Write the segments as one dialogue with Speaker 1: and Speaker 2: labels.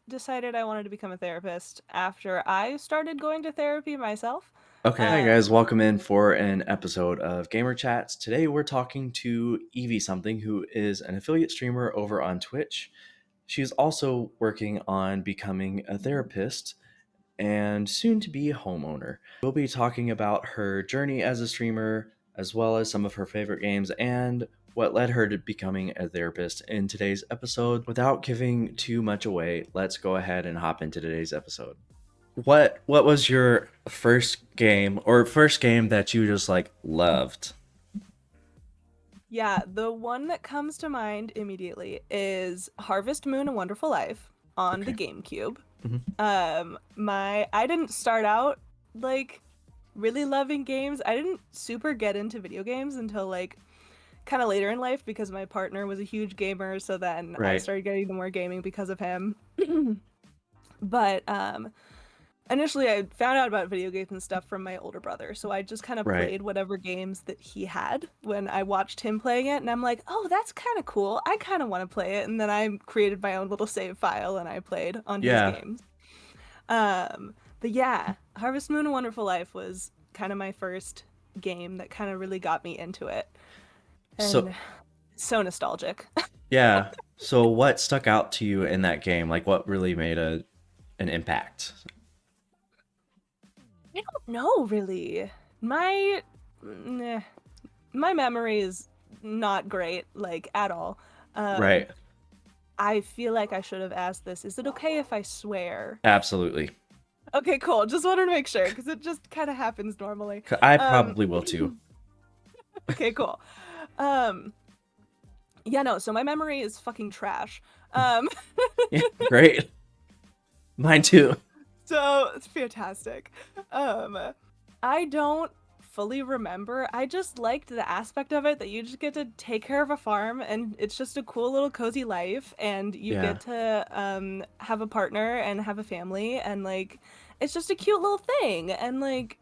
Speaker 1: decided I wanted to become a therapist after I started going to therapy myself.
Speaker 2: Okay, hi guys,
Speaker 1: Um,
Speaker 2: welcome in for an episode of Gamer Chats. Today we're talking to EeveeSomething, who is an affiliate streamer over on Twitch. She's also working on becoming a therapist and soon to be a homeowner. We'll be talking about her journey as a streamer, as well as some of her favorite games and what led her to becoming a therapist in today's episode. Without giving too much away, let's go ahead and hop into today's episode. What was your first game that you just like loved?
Speaker 1: yeah, the one that comes to mind immediately is Harvest Moon: A Wonderful Life on the
Speaker 2: Okay.
Speaker 1: GameCube.
Speaker 2: Hmm.
Speaker 1: I didn't start out like really loving games. I didn't super get into video games until like kind of later in life because my partner was a huge gamer, so then I
Speaker 2: Right.
Speaker 1: started getting into more gaming because of him. But initially I found out about video games and stuff from my older brother, so I just kind of
Speaker 2: Right.
Speaker 1: played whatever games that he had when I watched him playing it, and I'm like, oh, that's kind of cool, I kind of want to play it, and then I created my own little save file and I played on his
Speaker 2: Yeah.
Speaker 1: games. But yeah, Harvest Moon: A Wonderful Life was kind of my first game that kind of really got me into it,
Speaker 2: So
Speaker 1: and so nostalgic.
Speaker 2: yeah. So what stuck out to you in that game? Like what really made a an impact?
Speaker 1: I don't know really. My nah, my memory is not great, like at all. Um,
Speaker 2: Right.
Speaker 1: I feel like I should have asked this. Is it okay if I swear?
Speaker 2: Absolutely.
Speaker 1: Okay, cool. Just wanted to make sure because it just kind of happens normally.
Speaker 2: I
Speaker 1: Um,
Speaker 2: probably will too.
Speaker 1: okay, cool. Um, yeah, no. So my memory is fucking trash. Um,
Speaker 2: Yeah, great. Mine too.
Speaker 1: so it's fantastic. Um, I don't fully remember. I just liked the aspect of it that you just get to take care of a farm and it's just a cool little cozy life and you
Speaker 2: Yeah.
Speaker 1: get to have a partner and have a family and like it's just a cute little thing and like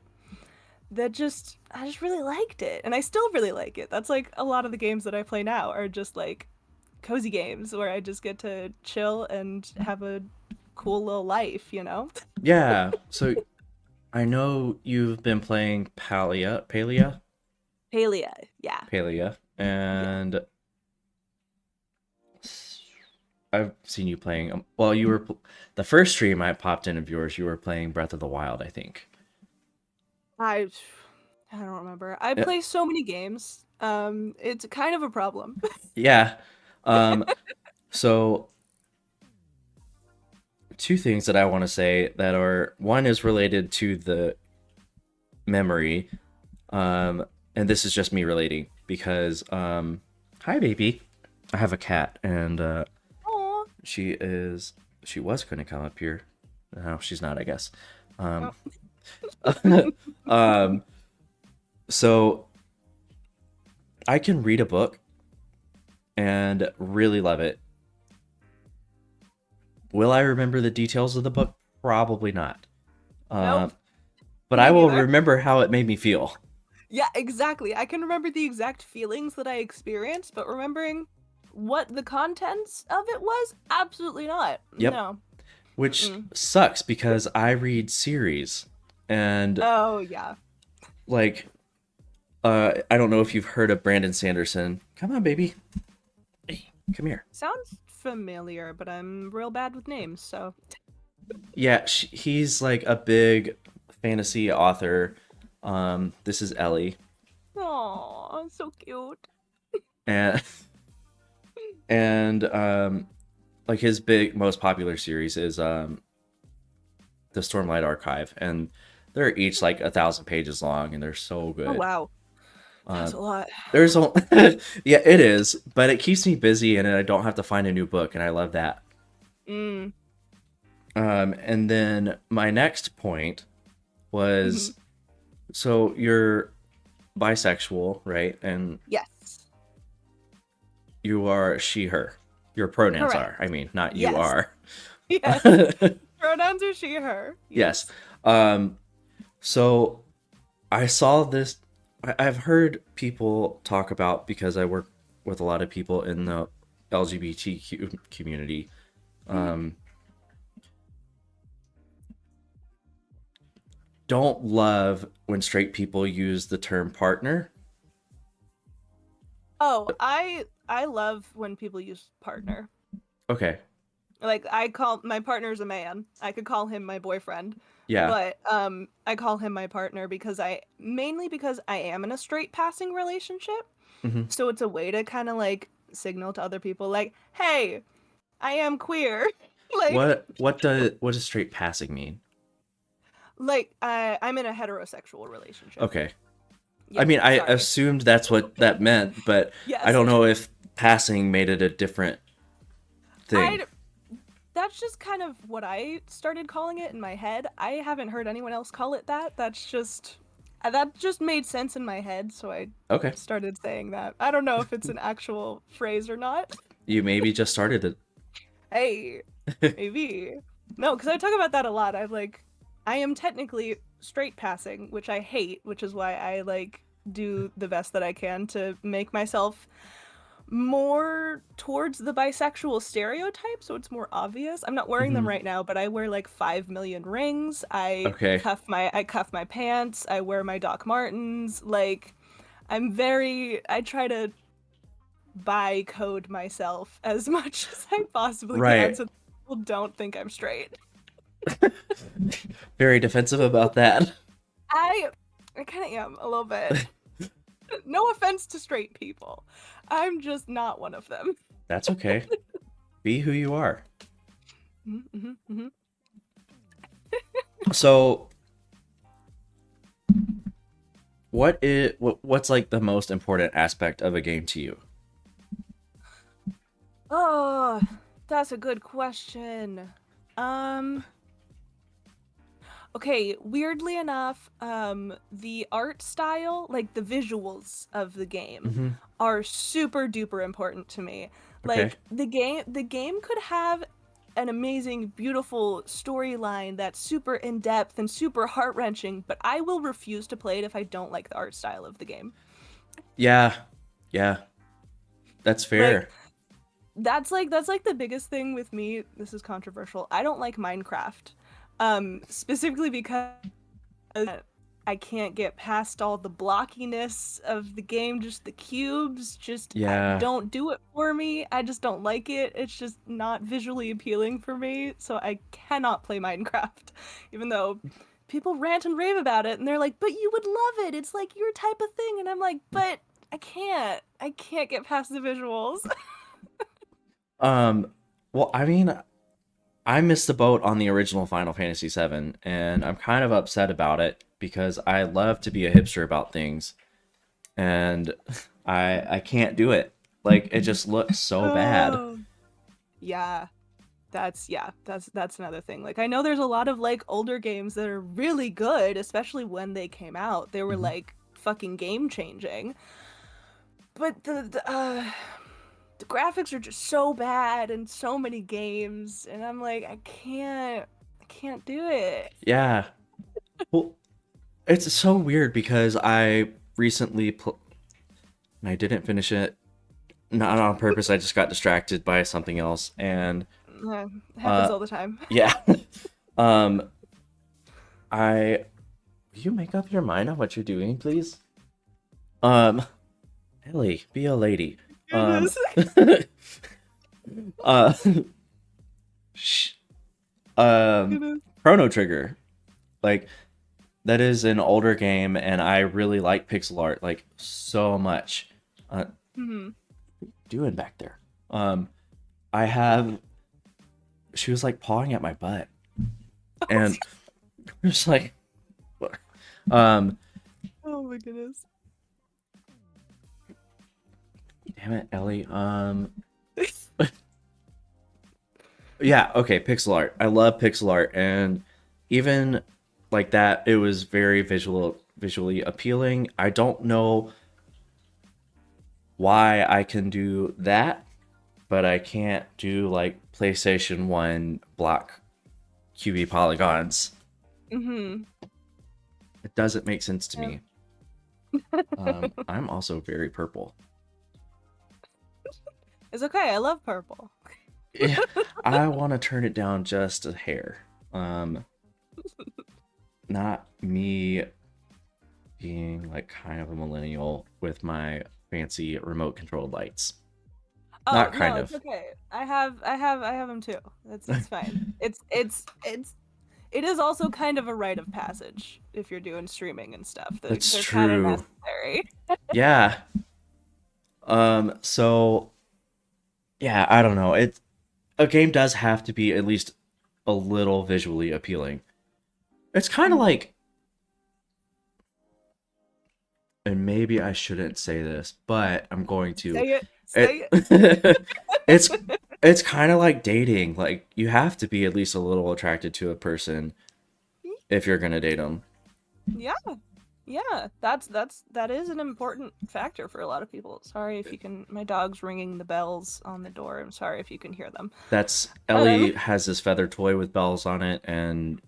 Speaker 1: that just I just really liked it and I still really like it. That's like a lot of the games that I play now are just like cozy games where I just get to chill and have a cool little life, you know?
Speaker 2: Yeah. So I know you've been playing
Speaker 1: Palia, yeah.
Speaker 2: Palia,
Speaker 1: Yeah.
Speaker 2: and I've seen you playing. Well, you were the first stream I popped in of yours. You were playing Breath of the Wild, I think.
Speaker 1: I I don't remember. I
Speaker 2: Yeah.
Speaker 1: play so many games. It's kind of a problem.
Speaker 2: Yeah. Um. So two things that I want to say that are one is related to the memory. And this is just me relating because hi baby, I have a cat and
Speaker 1: Oh,
Speaker 2: she was going to come up here. No, she's not, I guess. Um.
Speaker 1: oh.
Speaker 2: um. So I can read a book and really love it. Will I remember the details of the book? Probably not.
Speaker 1: Nope,
Speaker 2: Um, but I
Speaker 1: me
Speaker 2: will
Speaker 1: neither.
Speaker 2: remember how it made me feel.
Speaker 1: Yeah, exactly. I can remember the exact feelings that I experienced, but remembering what the contents of it was, absolutely not.
Speaker 2: Yep.
Speaker 1: No.
Speaker 2: Which
Speaker 1: Mm-mm.
Speaker 2: sucks because I read series and
Speaker 1: Oh, yeah.
Speaker 2: like I don't know if you've heard of Brandon Sanderson. Come on, baby. Hey, come here.
Speaker 1: Sounds familiar, but I'm real bad with names, so.
Speaker 2: Yeah, he's like a big fantasy author. This is Ellie,
Speaker 1: Oh, so cute.
Speaker 2: and and like his big most popular series is the Stormlight Archive, and they're each like 1,000 pages long, and they're so
Speaker 1: Oh,
Speaker 2: good.
Speaker 1: wow. That's
Speaker 2: Um,
Speaker 1: a lot.
Speaker 2: there's a yeah, it is, but it keeps me busy, and I don't have to find a new book, and I love that.
Speaker 1: Mm.
Speaker 2: And then my next point
Speaker 1: Hmm.
Speaker 2: was so you're bisexual, right? And
Speaker 1: Yes.
Speaker 2: you are she, her. Your pronouns
Speaker 1: Correct.
Speaker 2: are. I mean, not you
Speaker 1: Yes.
Speaker 2: are.
Speaker 1: Yes. Pronouns are she, her.
Speaker 2: Yes.
Speaker 1: Yes.
Speaker 2: Um, so I saw this. I've heard people talk about because I work with a lot of people in the LGBTQ community.
Speaker 1: Mhm.
Speaker 2: Um, don't love when straight people use the term partner.
Speaker 1: Oh, I love when people use partner.
Speaker 2: Okay.
Speaker 1: Like I call my partner's a man. I could call him my boyfriend,
Speaker 2: Yeah.
Speaker 1: but I call him my partner because I mainly because I am in a straight passing relationship.
Speaker 2: Hmm.
Speaker 1: So it's a way to kind of like signal to other people like, "Hey, I am queer." like
Speaker 2: What does straight passing mean?
Speaker 1: I'm in a heterosexual relationship.
Speaker 2: Okay. I
Speaker 1: Yep,
Speaker 2: mean, I
Speaker 1: sorry.
Speaker 2: assumed that's what that meant, but I
Speaker 1: Yes.
Speaker 2: don't know if passing made it a different thing.
Speaker 1: I That's just kind of what I started calling it in my head. I haven't heard anyone else call it that. That just made sense in my head, so I
Speaker 2: Okay.
Speaker 1: started saying that. I don't know if it's an actual phrase or not.
Speaker 2: You maybe just started
Speaker 1: Hey,
Speaker 2: it.
Speaker 1: maybe. No, because I talk about that a lot. I am technically straight passing, which I hate, which is why I like do the best that I can to make myself more towards the bisexual stereotype, so it's more obvious. I'm not wearing them
Speaker 2: Hmm.
Speaker 1: right now, but I wear like 5 million rings.
Speaker 2: Okay.
Speaker 1: I cuff my pants. I wear my Doc Martens. I try to by code myself as much as I possibly can
Speaker 2: Right.
Speaker 1: so people don't think I'm straight.
Speaker 2: Very defensive about that.
Speaker 1: I I kind of am a little bit. No offense to straight people. I'm just not one of them.
Speaker 2: That's okay. Be who you are.
Speaker 1: Mm-hmm, mm-hmm.
Speaker 2: So, what's like the most important aspect of a game to you?
Speaker 1: Oh, that's a good question. Um, okay, weirdly enough, the art style, like the visuals of the game,
Speaker 2: Hmm.
Speaker 1: are super duper important to me.
Speaker 2: Okay.
Speaker 1: Like the game could have an amazing, beautiful storyline that's super in depth and super heart wrenching, but I will refuse to play it if I don't like the art style of the game.
Speaker 2: Yeah. Yeah. That's
Speaker 1: Like
Speaker 2: fair.
Speaker 1: that's like the biggest thing with me. This is controversial. I don't like Minecraft. Specifically because I can't get past all the blockiness of the game, just the cubes, just I
Speaker 2: Yeah.
Speaker 1: don't do it for me. I just don't like it. It's just not visually appealing for me, so I cannot play Minecraft. Even though people rant and rave about it and they're like, "But you would love it. It's like your type of thing." And I'm like, "But I can't. I can't get past the visuals."
Speaker 2: Um. Well, I mean, I missed the boat on the original Final Fantasy VII, and I'm kind of upset about it because I love to be a hipster about things, and I can't do it. Like it just looks so bad.
Speaker 1: Oh. Yeah. That's another thing. Like I know there's a lot of like older games that are really good, especially when they came out. They were
Speaker 2: Hmm.
Speaker 1: like fucking game changing. But the graphics are just so bad in so many games and I'm like I can't do it.
Speaker 2: Yeah. Well, it's so weird because I recently and I didn't finish it. Not on purpose. I just got distracted by something else, and
Speaker 1: It happens
Speaker 2: uh,
Speaker 1: all the time.
Speaker 2: yeah. um, I. Will you make up your mind on what you're doing, please? Um, Ellie, be a lady. Um,
Speaker 1: Goodness.
Speaker 2: uh, sh- um,
Speaker 1: Goodness.
Speaker 2: Chrono Trigger. Like that is an older game, and I really like pixel art like so much.
Speaker 1: Mhm.
Speaker 2: Doing back there? Um, I have. She was like pawing at my butt, and just like, um,
Speaker 1: Oh my goodness.
Speaker 2: damn it, Ellie. Yeah, okay, pixel art. I love pixel art, and even like that, it was very visually appealing. I don't know why I can do that, but I can't do like PlayStation 1 block QB polygons.
Speaker 1: Mhm.
Speaker 2: It doesn't make sense to
Speaker 1: Yeah.
Speaker 2: me. I'm also very purple.
Speaker 1: It's okay. I love purple.
Speaker 2: Yeah, I want to turn it down just a hair. not me being like kind of a millennial with my fancy remote controlled lights.
Speaker 1: Oh
Speaker 2: Not
Speaker 1: no,
Speaker 2: kind
Speaker 1: it's
Speaker 2: of.
Speaker 1: okay. I have them too. It's fine. It is also kind of a rite of passage if you're doing streaming and stuff.
Speaker 2: That's
Speaker 1: They're kind of
Speaker 2: true.
Speaker 1: necessary.
Speaker 2: Yeah. So yeah, I don't know. A game does have to be at least a little visually appealing. It's kind of
Speaker 1: Mhm.
Speaker 2: like, and maybe I shouldn't say this, but I'm going to.
Speaker 1: Say it.
Speaker 2: It
Speaker 1: Say it.
Speaker 2: it's it's kind of like dating. Like you have to be at least a little attracted to a person if you're gonna date them.
Speaker 1: Yeah. Yeah. That is an important factor for a lot of people. Sorry if you can my dog's ringing the bells on the door. I'm sorry if you can hear them.
Speaker 2: That's
Speaker 1: Um
Speaker 2: Ellie has this feather toy with bells on it, and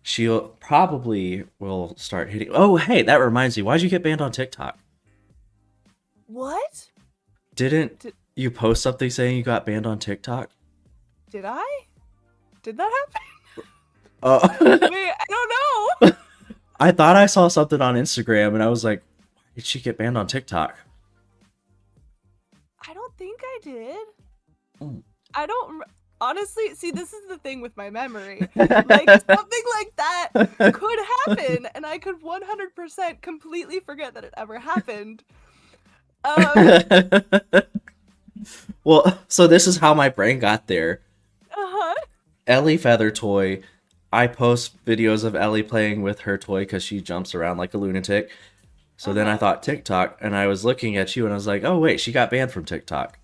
Speaker 2: she'll probably will start hitting. Oh, hey, that reminds me. Why'd you get banned on TikTok?
Speaker 1: what?
Speaker 2: Didn't
Speaker 1: Did
Speaker 2: you post something saying you got banned on TikTok?
Speaker 1: did I? Did that happen?
Speaker 2: Oh,
Speaker 1: Wait, I don't know.
Speaker 2: I thought I saw something on Instagram, and I was like, why did she get banned on TikTok?
Speaker 1: I don't think I did.
Speaker 2: Mm.
Speaker 1: I don't honestly see this is the thing with my memory. Like something like that could happen and I could 100% completely forget that it ever happened. Um
Speaker 2: Well, so this is how my brain got there.
Speaker 1: uh-huh.
Speaker 2: Ellie feather toy. I post videos of Ellie playing with her toy because she jumps around like a lunatic. So then I
Speaker 1: Uh-huh.
Speaker 2: thought TikTok, and I was looking at you, and I was like, oh wait, she got banned from TikTok.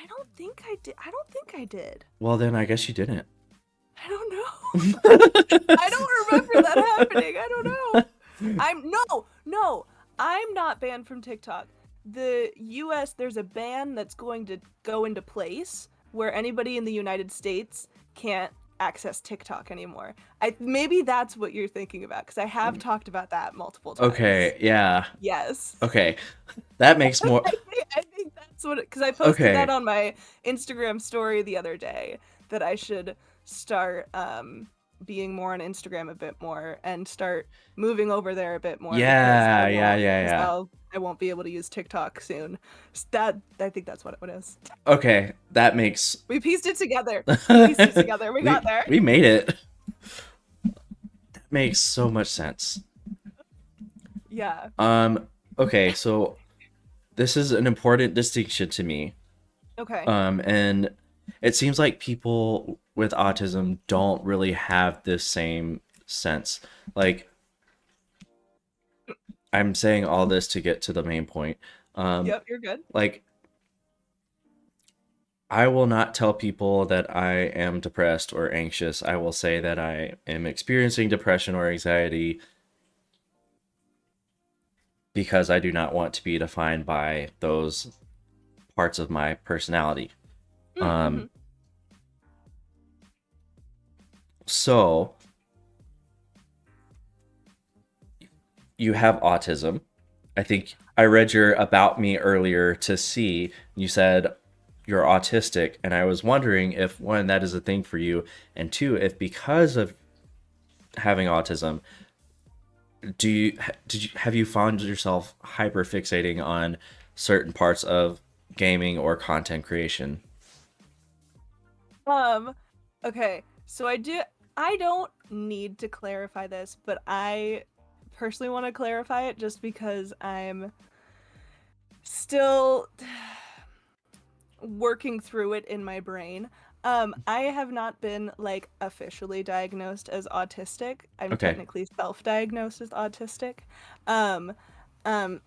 Speaker 1: I don't think I did. I don't think I did.
Speaker 2: Well, then I guess you didn't.
Speaker 1: I don't know. I don't remember that happening. I don't know. I'm no, no. I'm not banned from TikTok. The US, there's a ban that's going to go into place where anybody in the United States can't access TikTok anymore. I maybe that's what you're thinking about because I have talked about that multiple times.
Speaker 2: Okay, yeah.
Speaker 1: Yes.
Speaker 2: Okay, that makes more.
Speaker 1: I think that's what because I posted that
Speaker 2: Okay,
Speaker 1: on my Instagram story the other day that I should start being more on Instagram a bit more and start moving over there a bit more because
Speaker 2: yeah, yeah, yeah, yeah.
Speaker 1: I won't be able to use TikTok soon. That I think that's what it is.
Speaker 2: Okay, that makes.
Speaker 1: We pieced it together. We pieced it together. We got there.
Speaker 2: We made it. That makes so much sense.
Speaker 1: Yeah.
Speaker 2: Um. Okay, so this is an important distinction to me.
Speaker 1: Okay.
Speaker 2: And it seems like people with autism don't really have this same sense. Like, I'm saying all this to get to the main point. Um,
Speaker 1: Yep, you're good.
Speaker 2: like, I will not tell people that I am depressed or anxious. I will say that I am experiencing depression or anxiety because I do not want to be defined by those parts of my personality. Um,
Speaker 1: Mm-hmm.
Speaker 2: so you have autism. I think I read your about me earlier to see you said you're autistic, and I was wondering if one, that is a thing for you, and two, if because of having autism, did you have you found yourself hyper fixating on certain parts of gaming or content creation?
Speaker 1: Um, okay. So I don't need to clarify this, but I personally want to clarify it just because I'm still working through it in my brain. I have not been like officially diagnosed as autistic. I'm
Speaker 2: Okay.
Speaker 1: technically self-diagnosed as autistic. Um, um,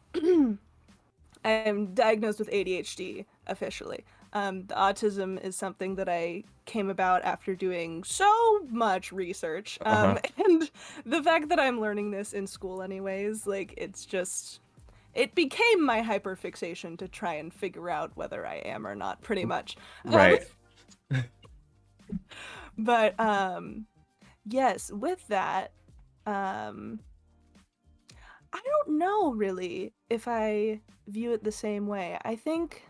Speaker 1: I'm diagnosed with ADHD officially. The autism is something that I came about after doing so much research.
Speaker 2: Uh-huh.
Speaker 1: And the fact that I'm learning this in school, anyways, like it's just. It became my hyperfixation to try and figure out whether I am or not, pretty much. Um,
Speaker 2: Right.
Speaker 1: but yes, with that, um, I don't know really if I view it the same way. I think.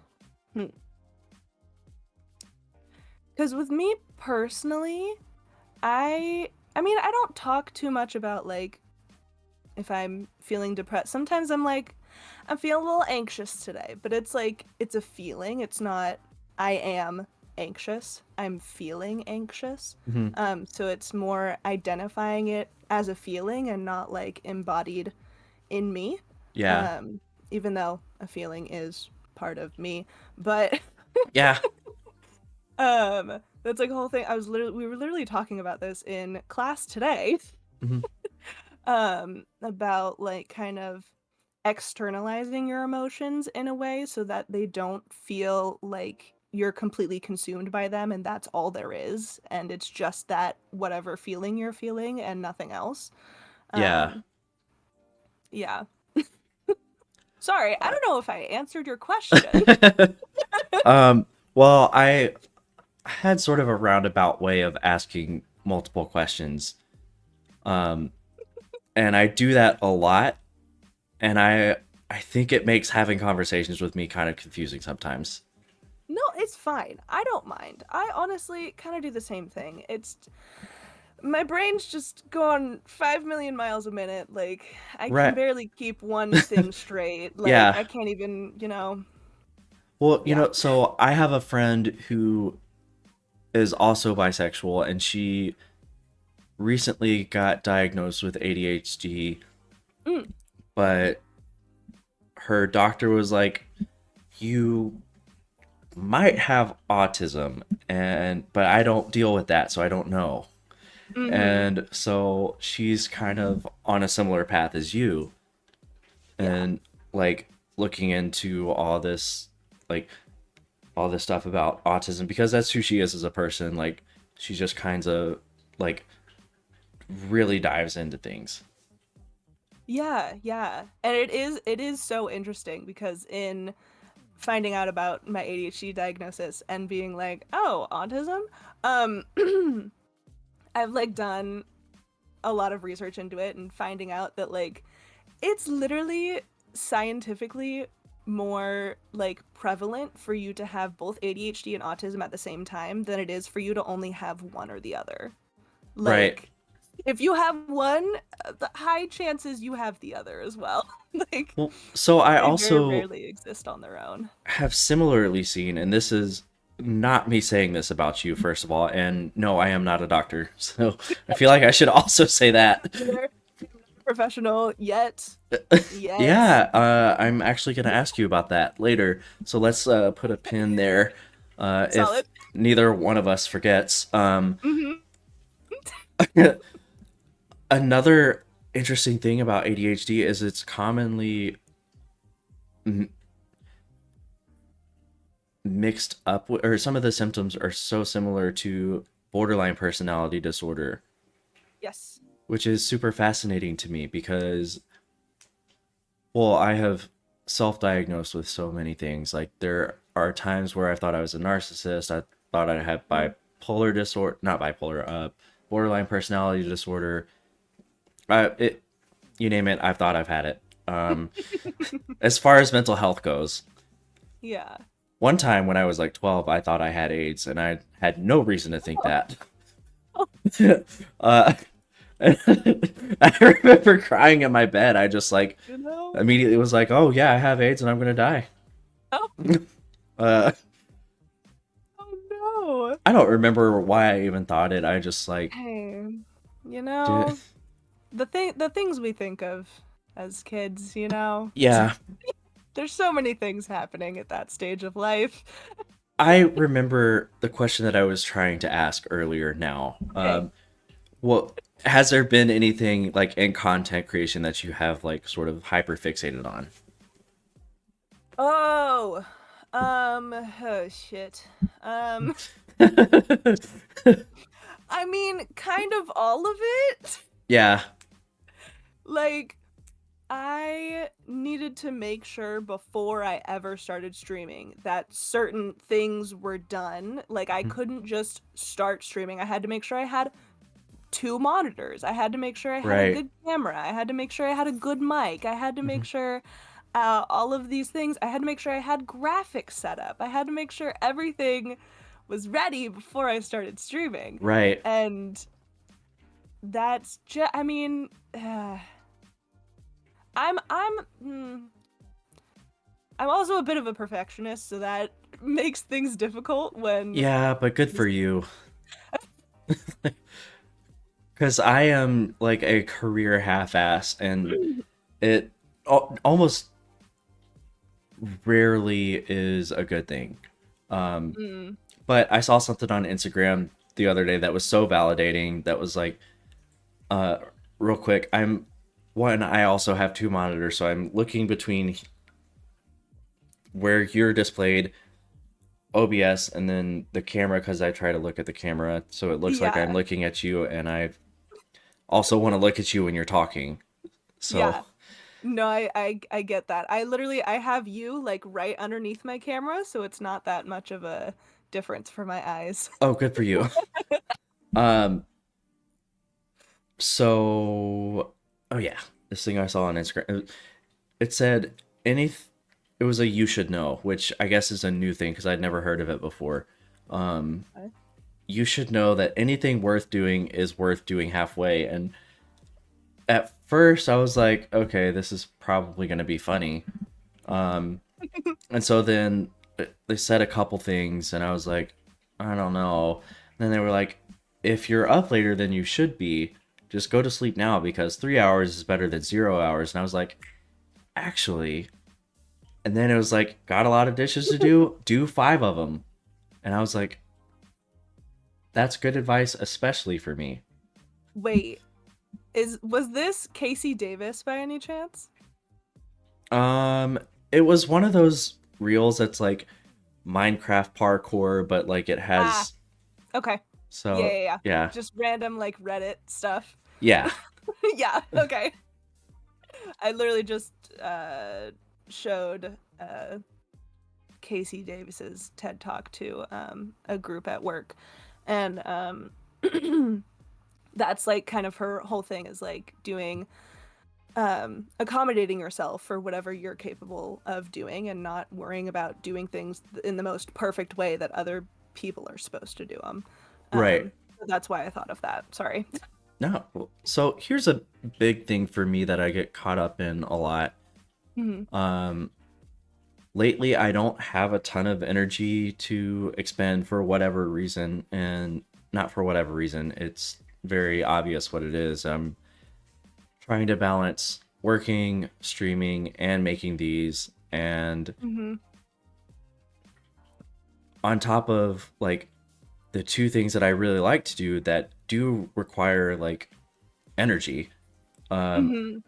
Speaker 1: Because with me personally, I mean, I don't talk too much about like if I'm feeling depressed. Sometimes I'm like, I'm feeling a little anxious today, but it's like, it's a feeling. It's not, I am anxious. I'm feeling anxious.
Speaker 2: Hmm.
Speaker 1: So it's more identifying it as a feeling and not like embodied in me.
Speaker 2: Yeah.
Speaker 1: Um, Even though a feeling is part of me, but
Speaker 2: Yeah.
Speaker 1: that's like a whole thing. We were literally talking about this in class today.
Speaker 2: Hmm.
Speaker 1: About like kind of externalizing your emotions in a way so that they don't feel like you're completely consumed by them and that's all there is and it's just that whatever feeling you're feeling and nothing else.
Speaker 2: Yeah.
Speaker 1: um yeah, sorry, I don't know if I answered your question.
Speaker 2: um, well, I had sort of a roundabout way of asking multiple questions. Um, and I do that a lot, and I think it makes having conversations with me kind of confusing sometimes.
Speaker 1: No, it's fine, I don't mind. I honestly kind of do the same thing. It's my brain's just going 5 million miles a minute. Like, I can
Speaker 2: Right.
Speaker 1: barely keep one thing straight. Like,
Speaker 2: Yeah.
Speaker 1: I can't even,
Speaker 2: Well,
Speaker 1: yeah.
Speaker 2: so I have a friend who is also bisexual, and she recently got diagnosed with ADHD,
Speaker 1: Mm,
Speaker 2: but her doctor was like, "You might have autism," and but I don't deal with that, so I don't know.
Speaker 1: mm-hmm.
Speaker 2: And so she's kind of on a similar path as you,
Speaker 1: Yeah.
Speaker 2: and like looking into like all this stuff about autism because that's who she is as a person. Like she just kinds of like really dives into things.
Speaker 1: Yeah, yeah. And it is so interesting because in finding out about my ADHD diagnosis and being like, "Oh, autism?" Um I've like done a lot of research into it and finding out that like it's literally scientifically more like prevalent for you to have both ADHD and autism at the same time than it is for you to only have one or the other.
Speaker 2: Right.
Speaker 1: Like if you have one, the high chances you have the other as well. Like
Speaker 2: Well, so I
Speaker 1: they very
Speaker 2: also
Speaker 1: rarely exist on their own.
Speaker 2: have similarly seen, and this is not me saying this about you, first of all, and no, I am not a doctor. So I feel like I should also say that.
Speaker 1: They're professional yet. Yet.
Speaker 2: Yeah, I'm actually going to ask you about that later. So let's put a pin there if
Speaker 1: Solid.
Speaker 2: neither one of us forgets.
Speaker 1: Hmm.
Speaker 2: Another interesting thing about ADHD is it's commonly m- mixed up with, or some of the symptoms are so similar to borderline personality disorder,
Speaker 1: Yes.
Speaker 2: which is super fascinating to me because, well, I have self diagnosed with so many things. Like, there are times where I thought I was a narcissist, I thought I had
Speaker 1: Mm.
Speaker 2: bipolar disorder, not bipolar, borderline personality disorder. It, you name it, I've thought I've had it. As far as mental health goes,
Speaker 1: Yeah.
Speaker 2: one time when I was like 12, I thought I had AIDS, and I had no reason to think that. uh, I remember crying in my bed. I just like
Speaker 1: You know?
Speaker 2: immediately was like, "Oh yeah, I have AIDS, and I'm gonna die."
Speaker 1: Oh,
Speaker 2: Uh,
Speaker 1: oh no.
Speaker 2: I don't remember why I even thought it. I just like
Speaker 1: Hey, you
Speaker 2: did.
Speaker 1: know, the things we think of as kids,
Speaker 2: Yeah,
Speaker 1: there's so many things happening at that stage of life.
Speaker 2: I remember the question that I was trying to ask earlier. Now,
Speaker 1: Okay.
Speaker 2: what has there been anything like in content creation that you have like sort of hyper fixated on?
Speaker 1: Oh, oh shit. Um, I mean, kind of all of it.
Speaker 2: Yeah.
Speaker 1: Like, I needed to make sure before I ever started streaming that certain things were done. Like, I couldn't just start streaming. I had to make sure I had two monitors. I had to make sure I had a
Speaker 2: Right.
Speaker 1: good camera. I had to make sure I had a good mic. I had to
Speaker 2: Hmm.
Speaker 1: make sure all of these things. I had to make sure I had graphics set up. I had to make sure everything was ready before I started streaming.
Speaker 2: Right.
Speaker 1: And that's just, I mean, I'm I'm also a bit of a perfectionist, so that makes things difficult when
Speaker 2: Yeah, but good for
Speaker 1: just
Speaker 2: you. Because I am like a career half-ass, and it almost rarely is a good thing. Um,
Speaker 1: mm,
Speaker 2: but I saw something on Instagram the other day that was so validating. That was like, uh, real quick, I also have two monitors, so I'm looking between where you're displayed, OBS, and then the camera because I try to look at the camera so it looks like I'm
Speaker 1: yeah,
Speaker 2: looking at you, and I also want to look at you when you're talking. So,
Speaker 1: yeah. No, I get that. I have you like right underneath my camera, so it's not that much of a difference for my eyes.
Speaker 2: oh, good for you. Um, so, oh yeah, this thing I saw on Instagram. It said any. It was a you should know, which I guess is a new thing because I'd never heard of it before. Um,
Speaker 1: Okay.
Speaker 2: you should know that anything worth doing is worth doing halfway. And at first, I was like, okay, this is probably going to be funny. Um, and so then they said a couple things, and I was like, I don't know. And then they were like, if you're up later than you should be, just go to sleep now because 3 hours is better than 0 hours. And I was like, actually. And then it was like, got a lot of dishes to do five of them. And I was like, that's good advice, especially for me.
Speaker 1: Wait, was this Casey Davis by any chance?
Speaker 2: Um, it was one of those reels that's like Minecraft parkour, but like it
Speaker 1: Ah,
Speaker 2: has,
Speaker 1: okay. Yeah,
Speaker 2: so
Speaker 1: yeah, yeah.
Speaker 2: yeah,
Speaker 1: Just random like Reddit stuff.
Speaker 2: yeah,
Speaker 1: Yeah, okay. I literally just showed Casey Davis's TED Talk to a group at work, and that's like kind of her whole thing is like doing accommodating yourself for whatever you're capable of doing and not worrying about doing things in the most perfect way that other people are supposed to do them.
Speaker 2: right.
Speaker 1: That's why I thought of that. Sorry.
Speaker 2: No, so here's a big thing for me that I get caught up in a lot.
Speaker 1: Hmm.
Speaker 2: Um, lately I don't have a ton of energy to expend for whatever reason, and not for whatever reason. It's very obvious what it is. I'm trying to balance working, streaming, and making these, and
Speaker 1: Hmm.
Speaker 2: on top of like the two things that I really like to do that do require like energy. Um,
Speaker 1: Hmm.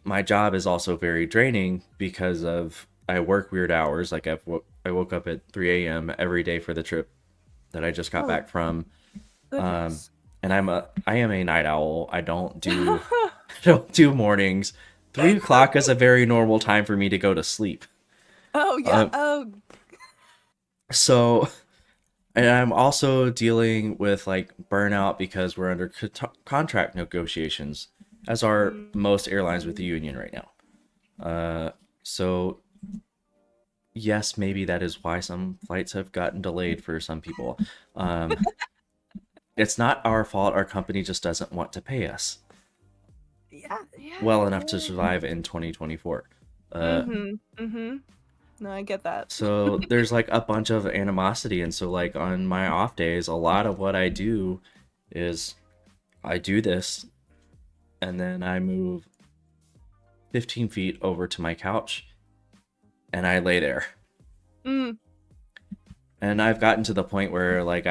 Speaker 2: my job is also very draining because of I work weird hours. Like I woke up at 3 a.m. every day for the trip that I just got
Speaker 1: Oh
Speaker 2: back from. Um,
Speaker 1: goodness.
Speaker 2: and I am a night owl. I don't do I don't do mornings. 3 o'clock is a very normal time for me to go to sleep.
Speaker 1: Oh yeah.
Speaker 2: Um,
Speaker 1: Oh.
Speaker 2: so and I'm also dealing with like burnout because we're under contract negotiations, as are most airlines with the
Speaker 1: Mm.
Speaker 2: union right now. So yes, maybe that is why some flights have gotten delayed for some people. Um, it's not our fault. Our company just doesn't want to pay us
Speaker 1: Yeah. Yeah.
Speaker 2: well enough to
Speaker 1: Yeah.
Speaker 2: survive in 2024. Uh,
Speaker 1: Mhm. Mhm. No, I get that.
Speaker 2: so there's like a bunch of animosity, and so like on my off days, a lot of what I do is I do this, and then I move 15 feet over to my couch, and I lay there.
Speaker 1: Mm.
Speaker 2: And I've gotten to the point where like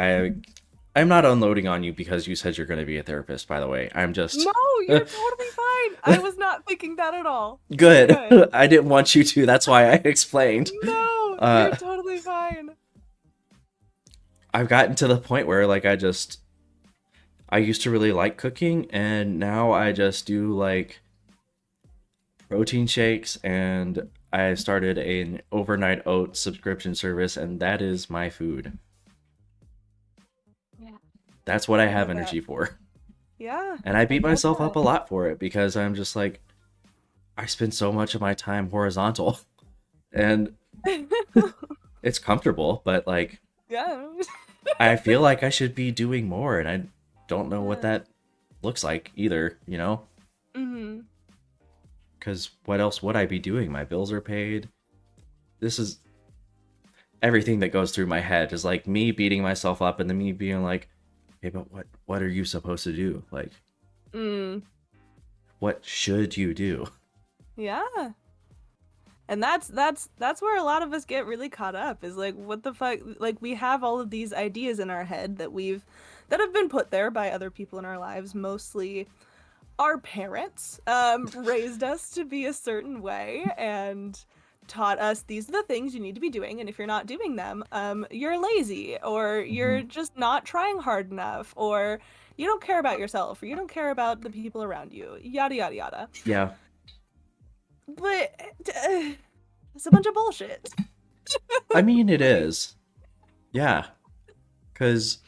Speaker 2: I'm not unloading on you because you said you're going to be a therapist, by the way. I'm just
Speaker 1: No, you're totally fine. I was not thinking that at all. You're
Speaker 2: good.
Speaker 1: good.
Speaker 2: I didn't want you to. That's why I explained.
Speaker 1: No, you're
Speaker 2: Uh,
Speaker 1: totally fine.
Speaker 2: I've gotten to the point where like I used to really like cooking, and now I just do like protein shakes, and I started an overnight oat subscription service, and that is my food.
Speaker 1: Yeah,
Speaker 2: That's what I
Speaker 1: I
Speaker 2: have
Speaker 1: get that.
Speaker 2: energy for.
Speaker 1: Yeah,
Speaker 2: And I
Speaker 1: I
Speaker 2: beat
Speaker 1: get
Speaker 2: myself up
Speaker 1: that.
Speaker 2: a lot for it because I'm just like, I spend so much of my time horizontal and it's comfortable, but like,
Speaker 1: Yeah.
Speaker 2: I feel like I should be doing more, and I don't know what
Speaker 1: Yeah.
Speaker 2: that looks like either, you know?
Speaker 1: Mm-hmm.
Speaker 2: Because what else would I be doing? My bills are paid. This is everything that goes through my head is like me beating myself up and then me being like, hey, but what are you supposed to do? Like,
Speaker 1: Mm.
Speaker 2: what should you do?
Speaker 1: Yeah. And that's where a lot of us get really caught up is like what the fuck, like we have all of these ideas in our head that have been put there by other people in our lives, mostly our parents raised us to be a certain way and taught us these are the things you need to be doing, and if you're not doing them, you're lazy, or
Speaker 2: Mm-hmm.
Speaker 1: you're just not trying hard enough, or you don't care about yourself, or you don't care about the people around you, yada yada yada.
Speaker 2: Yeah.
Speaker 1: But it's a bunch of bullshit.
Speaker 2: I mean, it is. Yeah. Because,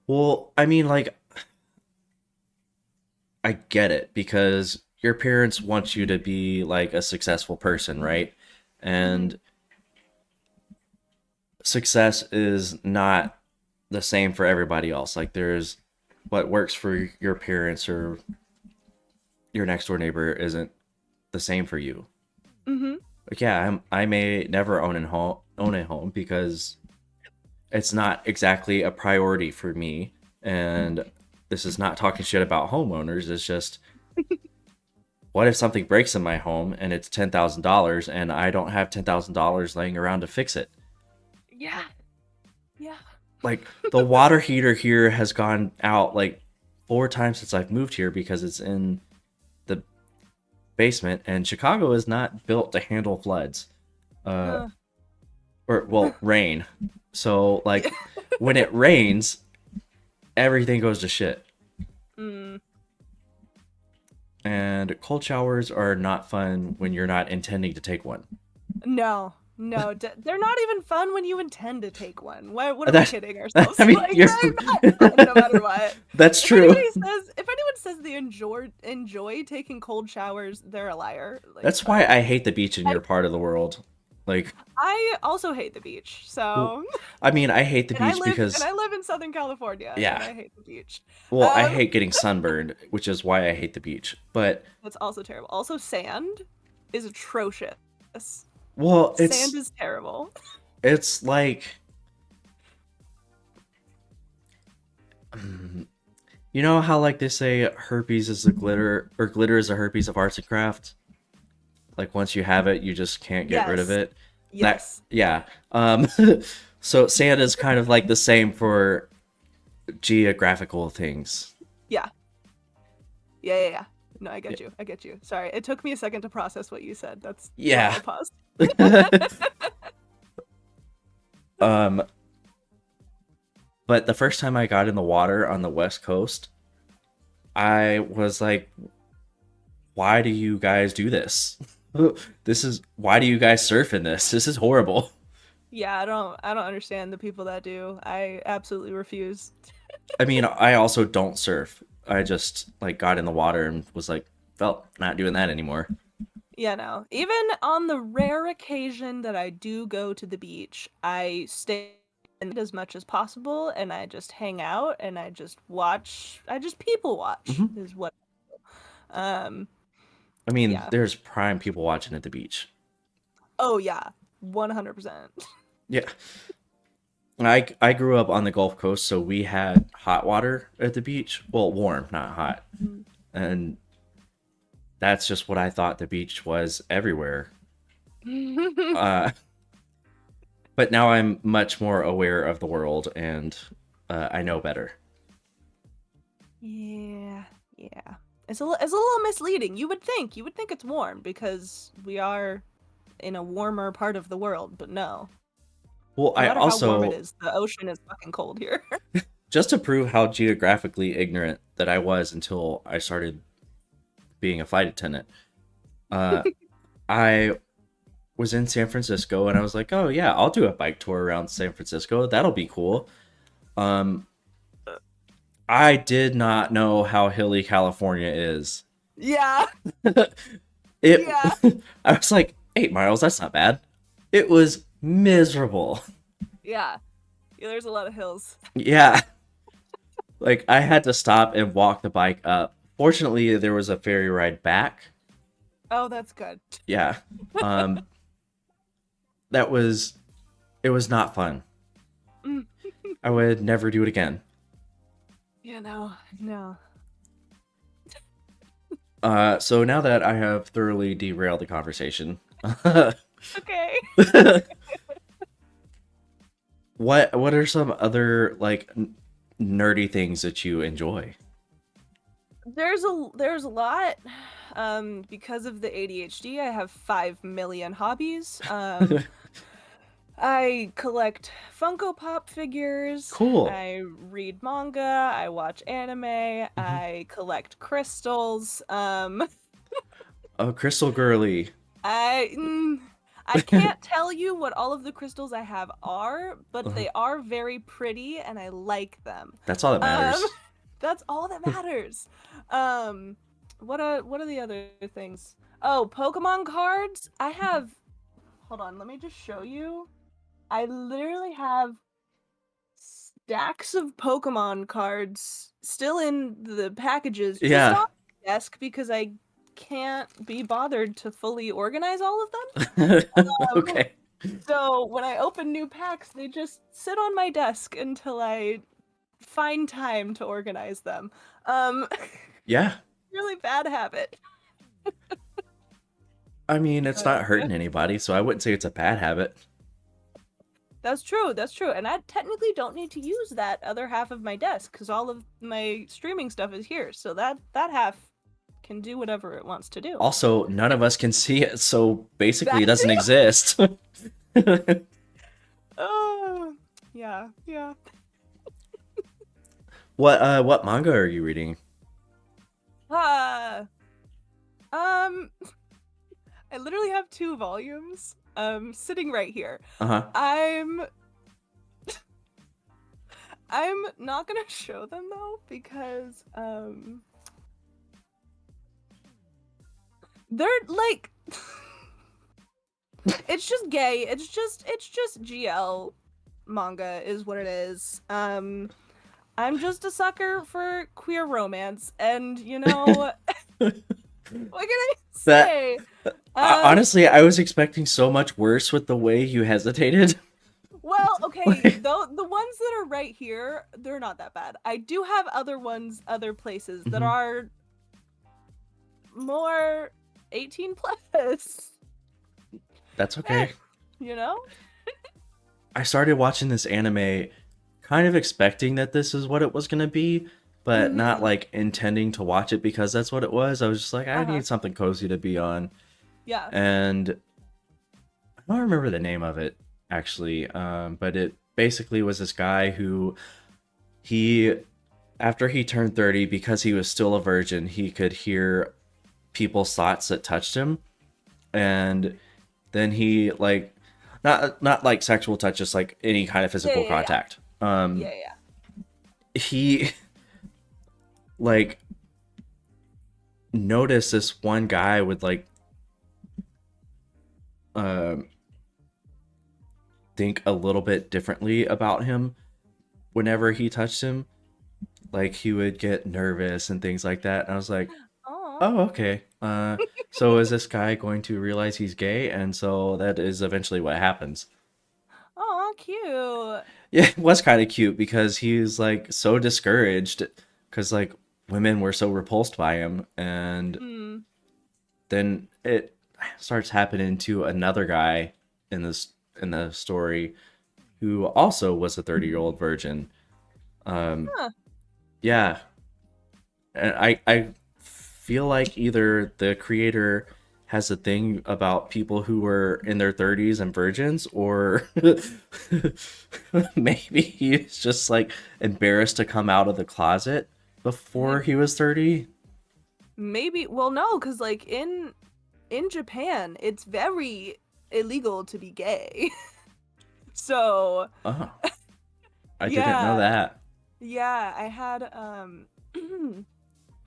Speaker 2: well, I mean, like, I get it because your parents want you to be like a successful person, right?
Speaker 1: Mm-hmm.
Speaker 2: And success is not the same for everybody else. Like, there's what works for your parents or your next door neighbor isn't the same for you.
Speaker 1: Mm-hmm.
Speaker 2: Like, yeah, I may never own a home because it's not exactly a priority for me. And this is not talking shit about homeowners. It's just, what if something breaks in my home and it's $10,000 and I don't have $10,000 laying around to fix it?
Speaker 1: Yeah. Yeah.
Speaker 2: Like, the water heater here has gone out like 4 times since I've moved here because it's in the basement, and Chicago is not built to handle floods. Uh,
Speaker 1: Uh,
Speaker 2: or, well, rain. So,
Speaker 1: yeah.
Speaker 2: like, when it rains, everything goes to shit.
Speaker 1: Mm.
Speaker 2: And cold showers are not fun when you're not intending to take one.
Speaker 1: No, no, they're not even fun when you intend to take one. What are we
Speaker 2: That,
Speaker 1: kidding ourselves?
Speaker 2: I mean,
Speaker 1: Like
Speaker 2: you're,
Speaker 1: they're not fun no matter what.
Speaker 2: that's true.
Speaker 1: If anyone says they enjoy taking cold showers, they're a liar. Like,
Speaker 2: That's why I hate the beach in
Speaker 1: I
Speaker 2: your part of the world. Like,
Speaker 1: I also hate the beach.
Speaker 2: well,
Speaker 1: So,
Speaker 2: I mean, I hate the beach
Speaker 1: and
Speaker 2: because,
Speaker 1: I live in Southern California, and
Speaker 2: yeah,
Speaker 1: I hate the beach.
Speaker 2: well, I
Speaker 1: Um,
Speaker 2: hate getting sunburned, which is why I hate the beach. But,
Speaker 1: that's also terrible. Also, sand is atrocious.
Speaker 2: well,
Speaker 1: Sand is terrible.
Speaker 2: it's like, you know how like they say herpes is a glitter, or glitter is a herpes of arts and crafts? Like, once you have it, you just can't get rid of
Speaker 1: Yes.
Speaker 2: it. That,
Speaker 1: Yes.
Speaker 2: yeah. Um, so sand is kind of like the same for geographical things.
Speaker 1: Yeah. Yeah. No, I
Speaker 2: Yeah.
Speaker 1: get you. I get you. Sorry, it took me a second to process what you said. That's why I
Speaker 2: Yeah.
Speaker 1: paused.
Speaker 2: um, but the first time I got in the water on the West Coast, I was like, why do you guys do this? This is, why do you guys surf in this? This is horrible.
Speaker 1: Yeah, I don't understand the people that do. I absolutely refuse.
Speaker 2: I mean, I also don't surf. I just like got in the water and was like, felt not doing that anymore.
Speaker 1: Yeah, no. Even on the rare occasion that I do go to the beach, I stay in as much as possible, and I just hang out and I just watch. I just people watch
Speaker 2: Hmm.
Speaker 1: is what. Um,
Speaker 2: I mean,
Speaker 1: yeah.
Speaker 2: there's prime people watching at the beach.
Speaker 1: Oh yeah, 100%.
Speaker 2: Yeah. I grew up on the Gulf Coast, so we had hot water at the beach. Well, warm, not hot. And that's just what I thought the beach was everywhere. Uh, but now I'm much more aware of the world and I know better.
Speaker 1: Yeah, yeah. It's a little misleading. You would think it's warm because we are in a warmer part of the world, but no.
Speaker 2: Well,
Speaker 1: No
Speaker 2: I
Speaker 1: matter how warm it
Speaker 2: also,
Speaker 1: is, the ocean is fucking cold here.
Speaker 2: just to prove how geographically ignorant that I was until I started being a flight attendant, uh, I was in San Francisco and I was like, oh yeah, I'll do a bike tour around San Francisco. That'll be cool. Um, I did not know how hilly California is.
Speaker 1: Yeah,
Speaker 2: It,
Speaker 1: yeah,
Speaker 2: I was like, 8 miles, that's not bad. It was miserable.
Speaker 1: yeah. Yeah, there's a lot of hills.
Speaker 2: Yeah. Like I had to stop and walk the bike up. Fortunately, there was a ferry ride back.
Speaker 1: Oh, that's good.
Speaker 2: Yeah. Um that was it was not fun.
Speaker 1: Mm.
Speaker 2: I would never do it again.
Speaker 1: Yeah, no, no.
Speaker 2: So now that I have thoroughly derailed the conversation,
Speaker 1: Okay.
Speaker 2: what are some other like nerdy things that you enjoy?
Speaker 1: There's a lot. Because of the ADHD, I have 5 million hobbies. I collect Funko Pop figures.
Speaker 2: Cool.
Speaker 1: I read manga. I watch anime.
Speaker 2: Hmm.
Speaker 1: I collect crystals.
Speaker 2: Oh, Crystal Girly.
Speaker 1: I I can't tell you what all of the crystals I have are, but
Speaker 2: Uh,
Speaker 1: they are very pretty and I like them.
Speaker 2: that's all that
Speaker 1: Um,
Speaker 2: matters.
Speaker 1: that's all that matters. Um, what are the other things? Oh, Pokemon cards. I have. Hold on, let me just show you. I literally have stacks of Pokemon cards still in the packages, just on
Speaker 2: Yeah.
Speaker 1: my desk because I can't be bothered to fully organize all of them.
Speaker 2: Okay.
Speaker 1: So when I open new packs, they just sit on my desk until I find time to organize them. Um,
Speaker 2: Yeah.
Speaker 1: really bad habit.
Speaker 2: I mean, it's
Speaker 1: But
Speaker 2: not hurting anybody, so I wouldn't say it's a bad habit.
Speaker 1: that's true. That's true. And I technically don't need to use that other half of my desk because all of my streaming stuff is here. So that half can do whatever it wants to do.
Speaker 2: Also, none of us can see it, so basically
Speaker 1: That
Speaker 2: it doesn't
Speaker 1: too.
Speaker 2: exist.
Speaker 1: Oh, yeah, yeah.
Speaker 2: What manga are you reading?
Speaker 1: Uh, um, I literally have 2 volumes sitting right here.
Speaker 2: Uh-huh.
Speaker 1: I'm I'm not gonna show them though because they're like it's just gay. It's just GL manga is what it is. I'm just a sucker for queer romance and what can I
Speaker 2: That
Speaker 1: say? Um
Speaker 2: honestly, I was expecting so much worse with the way you hesitated.
Speaker 1: well, okay,
Speaker 2: Like,
Speaker 1: though the ones that are right here, they're not that bad. I do have other ones, other places that
Speaker 2: mhm.
Speaker 1: are more 18 plus.
Speaker 2: That's
Speaker 1: Eh,
Speaker 2: okay.
Speaker 1: you know?
Speaker 2: I started watching this anime kind of expecting that this is what it was going to be, but not
Speaker 1: Mm-hmm.
Speaker 2: like intending to watch it because that's what it was. I was just like, I
Speaker 1: Uh-huh.
Speaker 2: need something cozy to be on.
Speaker 1: Yeah.
Speaker 2: And I don't remember the name of it actually, but it basically was this guy who he, after he turned 30, because he was still a virgin, he could hear people's thoughts that touched him. And then he like not like sexual touch, just like any kind of
Speaker 1: Yeah,
Speaker 2: physical
Speaker 1: yeah, yeah.
Speaker 2: contact.
Speaker 1: Yeah, yeah.
Speaker 2: He like noticed this one guy would like um think a little bit differently about him whenever he touched him. Like he would get nervous and things like that. And I was like,
Speaker 1: Aw.
Speaker 2: oh, okay. So is this guy going to realize he's gay? And so that is eventually what happens.
Speaker 1: Aw, cute.
Speaker 2: Yeah, it was kind of cute because he's like so discouraged because like women were so repulsed by him, and
Speaker 1: Mm.
Speaker 2: then it starts happening to another guy in this in the story who also was a 30-year-old virgin. Um,
Speaker 1: Huh.
Speaker 2: yeah, and I feel like either the creator has a thing about people who were in their 30s and virgins, or maybe he's just like embarrassed to come out of the closet before
Speaker 1: Heck,
Speaker 2: he was 30.
Speaker 1: maybe. Well, no, because like in Japan, it's very illegal to be gay. So,
Speaker 2: Oh, I didn't know
Speaker 1: yeah.
Speaker 2: that.
Speaker 1: Yeah, I had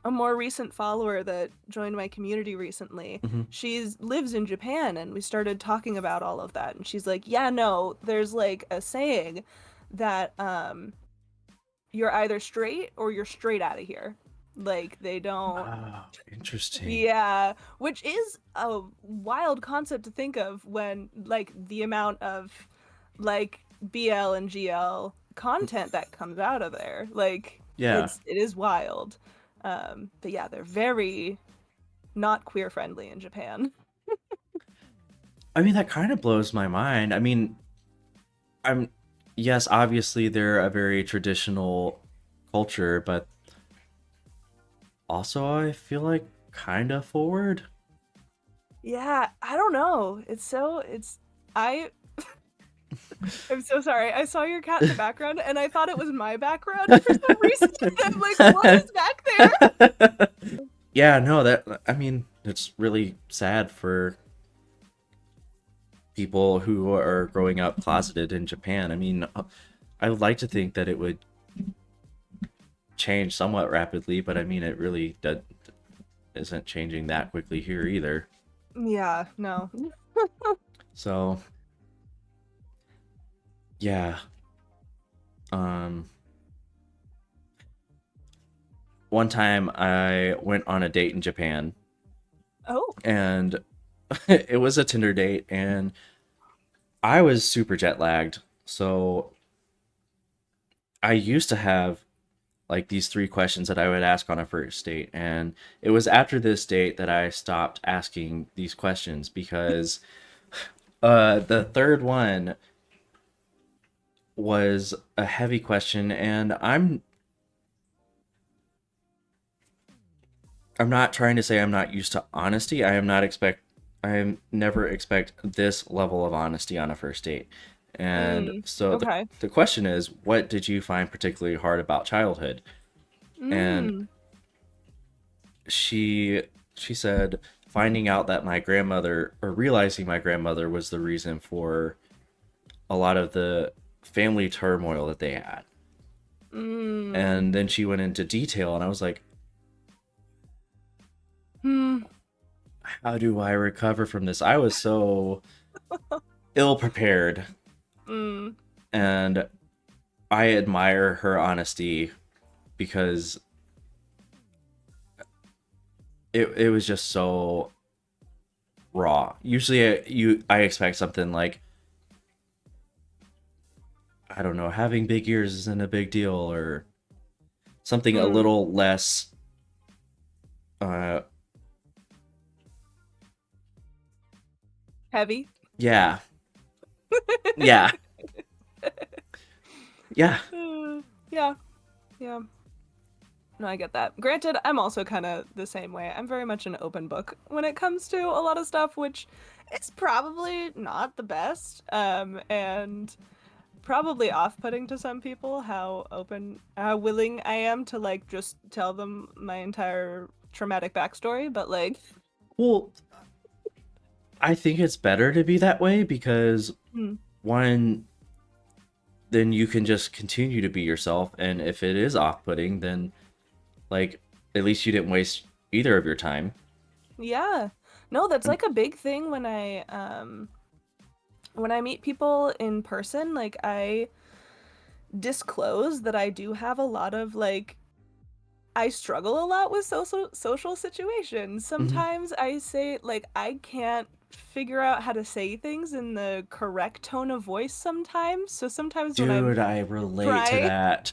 Speaker 1: a more recent follower that joined my community recently.
Speaker 2: Hmm.
Speaker 1: She's lives in Japan and we started talking about all of that and she's like, "Yeah, no, there's like a saying that you're either straight or you're straight out of here. Like they don't.
Speaker 2: Oh, interesting.
Speaker 1: Yeah, which is a wild concept to think of when like the amount of like BL and GL content that comes out of there. Like
Speaker 2: Yeah.
Speaker 1: it is wild. But yeah, they're very not queer friendly in Japan.
Speaker 2: I mean, that kind of blows my mind. I mean, I'm yes, obviously they're a very traditional culture, but also I feel like kind of forward.
Speaker 1: Yeah, I don't know. I I'm so sorry. I saw your cat in the background and I thought it was my background for some reason. I'm like, what is back there?
Speaker 2: Yeah, no, that I mean, it's really sad for people who are growing up closeted in Japan. I mean, I would like to think that it would change somewhat rapidly, but I mean, it really isn't changing that quickly here either.
Speaker 1: Yeah, no.
Speaker 2: So, yeah. Um, one time I went on a date in Japan,
Speaker 1: Oh.
Speaker 2: and it was a Tinder date, and I was super jet lagged. So I used to have like these three questions that I would ask on a first date. And it was after this date that I stopped asking these questions because the third one was a heavy question, and I'm not trying to say I'm not used to honesty. I am never expect this level of honesty on a first date. And so
Speaker 1: Okay.
Speaker 2: the question is, what did you find particularly hard about childhood? And
Speaker 1: Mm.
Speaker 2: she she said finding out that my grandmother, or realizing my grandmother was the reason for a lot of the family turmoil that they had.
Speaker 1: Mm.
Speaker 2: And then she went into detail, and I was like,
Speaker 1: Hmm.
Speaker 2: how do I recover from this? I was so ill prepared,
Speaker 1: Mm.
Speaker 2: and I admire her honesty because it was just so raw. Usually I expect something like, I don't know, having big ears isn't a big deal, or something a
Speaker 1: Mm.
Speaker 2: little less uh
Speaker 1: Heavy.
Speaker 2: yeah. Yeah. Yeah.
Speaker 1: Yeah. Yeah. No, I get that. Granted, I'm also kind of the same way. I'm very much an open book when it comes to a lot of stuff, which is probably not the best. And probably off-putting to some people how willing I am to like just tell them my entire traumatic backstory, but like,
Speaker 2: Well, I think it's better to be that way because
Speaker 1: mm,
Speaker 2: one, then you can just continue to be yourself, and if it is off-putting, then like at least you didn't waste either of your time.
Speaker 1: yeah. No, that's
Speaker 2: And
Speaker 1: like a big thing when I meet people in person, like I disclose that I do have a lot of like I struggle a lot with social situations.
Speaker 2: mhm.
Speaker 1: Sometimes I say like I can't figure out how to say things in the correct tone of voice sometimes. So sometimes
Speaker 2: Dude, I relate to
Speaker 1: trying
Speaker 2: that.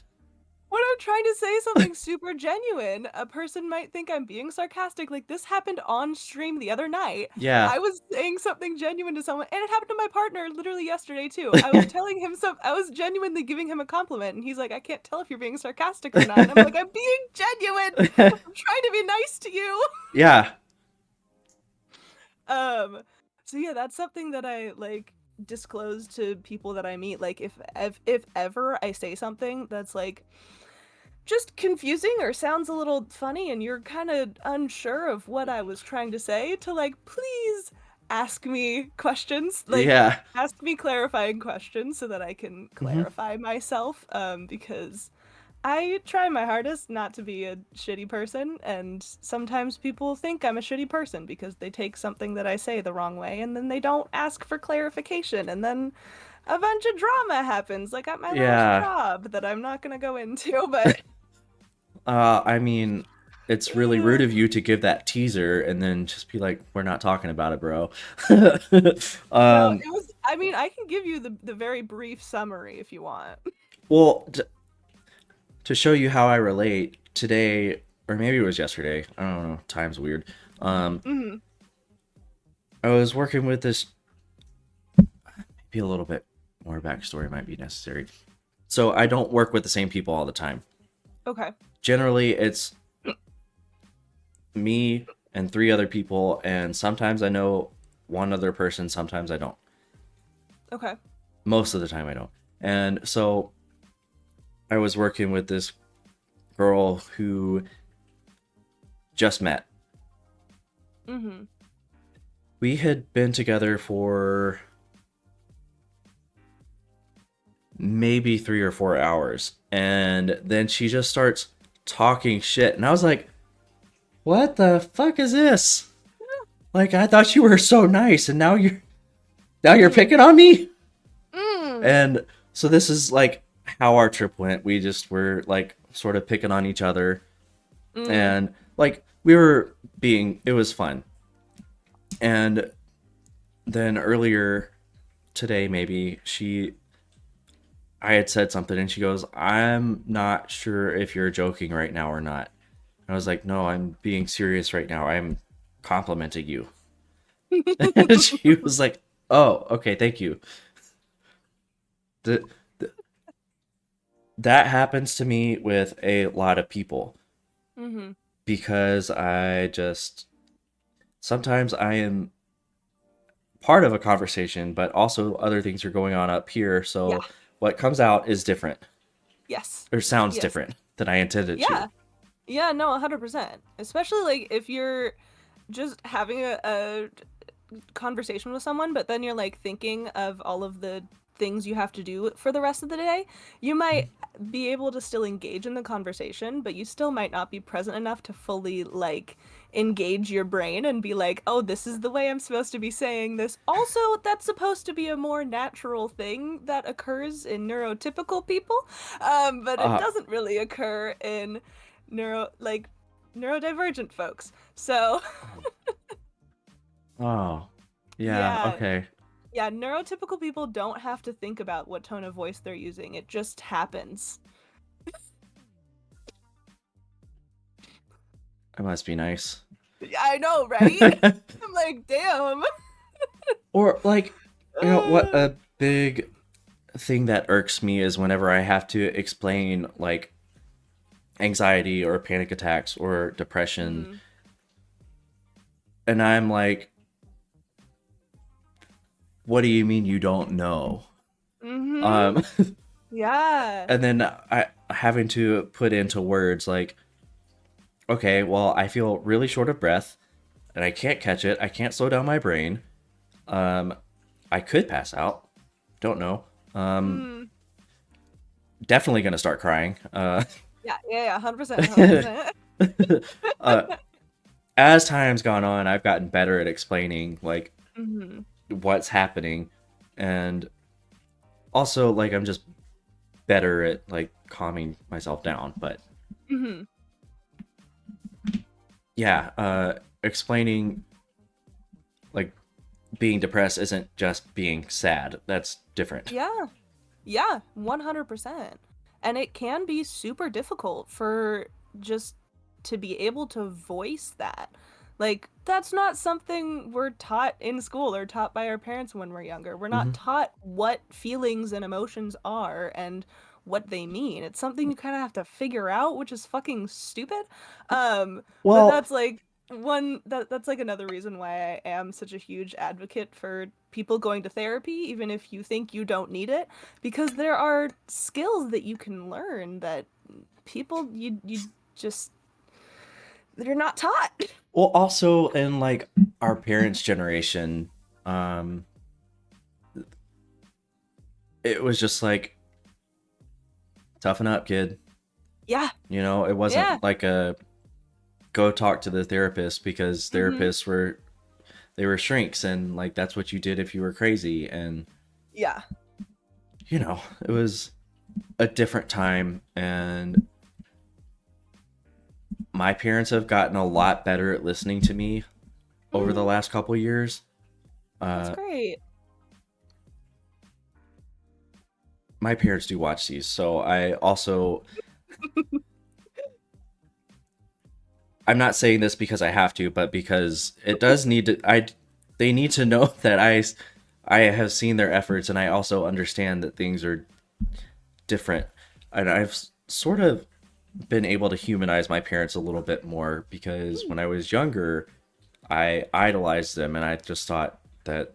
Speaker 1: when I'm trying to say something super genuine, a person might think I'm being sarcastic. Like this happened on stream the other night.
Speaker 2: Yeah.
Speaker 1: I was saying something genuine to someone, and it happened to my partner literally yesterday too. I was genuinely giving him a compliment, and he's like, I can't tell if you're being sarcastic or not. And I'm like, I'm being genuine. I'm trying to be nice to you.
Speaker 2: Yeah.
Speaker 1: Um, so yeah, that's something that I like disclose to people that I meet. Like if ever I say something that's like just confusing or sounds a little funny and you're kind of unsure of what I was trying to say, to like please ask me questions, like
Speaker 2: Yeah.
Speaker 1: ask me clarifying questions so that I can
Speaker 2: Hmm.
Speaker 1: clarify myself, because I try my hardest not to be a shitty person, and sometimes people think I'm a shitty person because they take something that I say the wrong way and then they don't ask for clarification, and then a bunch of drama happens, like at my last
Speaker 2: Yeah.
Speaker 1: job that I'm not gonna go into, but
Speaker 2: I mean, it's really rude of you to give that teaser and then just be like, "We're not talking about it, bro."
Speaker 1: no,
Speaker 2: um,
Speaker 1: it was. I mean, I can give you the very brief summary if you want.
Speaker 2: well, to show you how I relate today, or maybe it was yesterday. I don't know. Time's weird. Um,
Speaker 1: Hmm.
Speaker 2: I was working with this. Maybe a little bit more backstory might be necessary. So I don't work with the same people all the time.
Speaker 1: Okay.
Speaker 2: Generally, it's me and three other people, and sometimes I know one other person, sometimes I don't.
Speaker 1: Okay.
Speaker 2: Most of the time, I don't. And so I was working with this girl who just met.
Speaker 1: Hmm.
Speaker 2: We had been together for maybe 3 or 4 hours, and then she just starts talking shit, and I was like, "What the fuck is this? Like, I thought you were so nice, and now you're
Speaker 1: Hmm.
Speaker 2: picking on me."
Speaker 1: Mm.
Speaker 2: And so this is like how our trip went. We just were like sort of picking on each other,
Speaker 1: Mm.
Speaker 2: and like we were being, it was fun. And then earlier today, maybe I had said something, and she goes, "I'm not sure if you're joking right now or not." I was like, "No, I'm being serious right now. I'm complimenting you." And she was like, "Oh, okay, thank you." The, the, that happens to me with a lot of people
Speaker 1: Hmm.
Speaker 2: because I just sometimes I am part of a conversation, but also other things are going on up here.
Speaker 1: Yeah.
Speaker 2: So what comes out is different
Speaker 1: Yes.
Speaker 2: or sounds
Speaker 1: Yes.
Speaker 2: different than I intended to.
Speaker 1: Yeah. Yeah. No, 100%. Especially like if you're just having a conversation with someone, but then you're like thinking of all of the things you have to do for the rest of the day, you might be able to still engage in the conversation, but you still might not be present enough to fully like engage your brain and be like, oh, this is the way I'm supposed to be saying this. Also, that's supposed to be a more natural thing that occurs in neurotypical people, but it
Speaker 2: Uh,
Speaker 1: doesn't really occur in like neurodivergent folks. So
Speaker 2: oh, yeah,
Speaker 1: yeah,
Speaker 2: okay.
Speaker 1: yeah, neurotypical people don't have to think about what tone of voice they're using. It just happens.
Speaker 2: That must be nice.
Speaker 1: Yeah, I know, right? I'm like, damn.
Speaker 2: Or like, what a big thing that irks me is whenever I have to explain like anxiety or panic attacks or depression,
Speaker 1: Mm-hmm.
Speaker 2: and I'm like, what do you mean you don't know?
Speaker 1: Mm-hmm.
Speaker 2: Um,
Speaker 1: Yeah.
Speaker 2: and then I having to put into words like, okay, well, I feel really short of breath and I can't catch it. I can't slow down my brain. Um, I could pass out. Don't know. Um,
Speaker 1: Mm.
Speaker 2: definitely gonna start crying.
Speaker 1: Yeah, yeah, yeah, 100%, 100%.
Speaker 2: uh, as time's gone on, I've gotten better at explaining like
Speaker 1: Mm-hmm.
Speaker 2: what's happening, and also like I'm just better at like calming myself down. But
Speaker 1: Mm-hmm.
Speaker 2: yeah, explaining like being depressed isn't just being sad. That's different.
Speaker 1: Yeah. Yeah, 100%. And it can be super difficult for just to be able to voice that. Like, that's not something we're taught in school or taught by our parents when we're younger. We're not
Speaker 2: Hmm.
Speaker 1: taught what feelings and emotions are and what they mean. It's something you kind of have to figure out, which is fucking stupid. But
Speaker 2: Well,
Speaker 1: that's like that's like another reason why I am such a huge advocate for people going to therapy, even if you think you don't need it, because there are skills that you can learn that people you just they're not taught.
Speaker 2: well, also in like our parents' generation, um, it was just like toughen up, kid.
Speaker 1: Yeah,
Speaker 2: It
Speaker 1: yeah.
Speaker 2: wasn't like a go talk to the therapist because
Speaker 1: Mm-hmm.
Speaker 2: therapists were they were shrinks and like that's what you did if you were crazy. And
Speaker 1: Yeah.
Speaker 2: it was a different time, and my parents have gotten a lot better at listening to me over the
Speaker 1: Mm,
Speaker 2: last couple years.
Speaker 1: that's
Speaker 2: Uh,
Speaker 1: great.
Speaker 2: my parents do watch these, so I'm not saying this because I have to, but because it does need to. They need to know that I have seen their efforts, and I also understand that things are different, and I've sort of been able to humanize my parents a little bit more because when I was younger, I idolized them, and I just thought that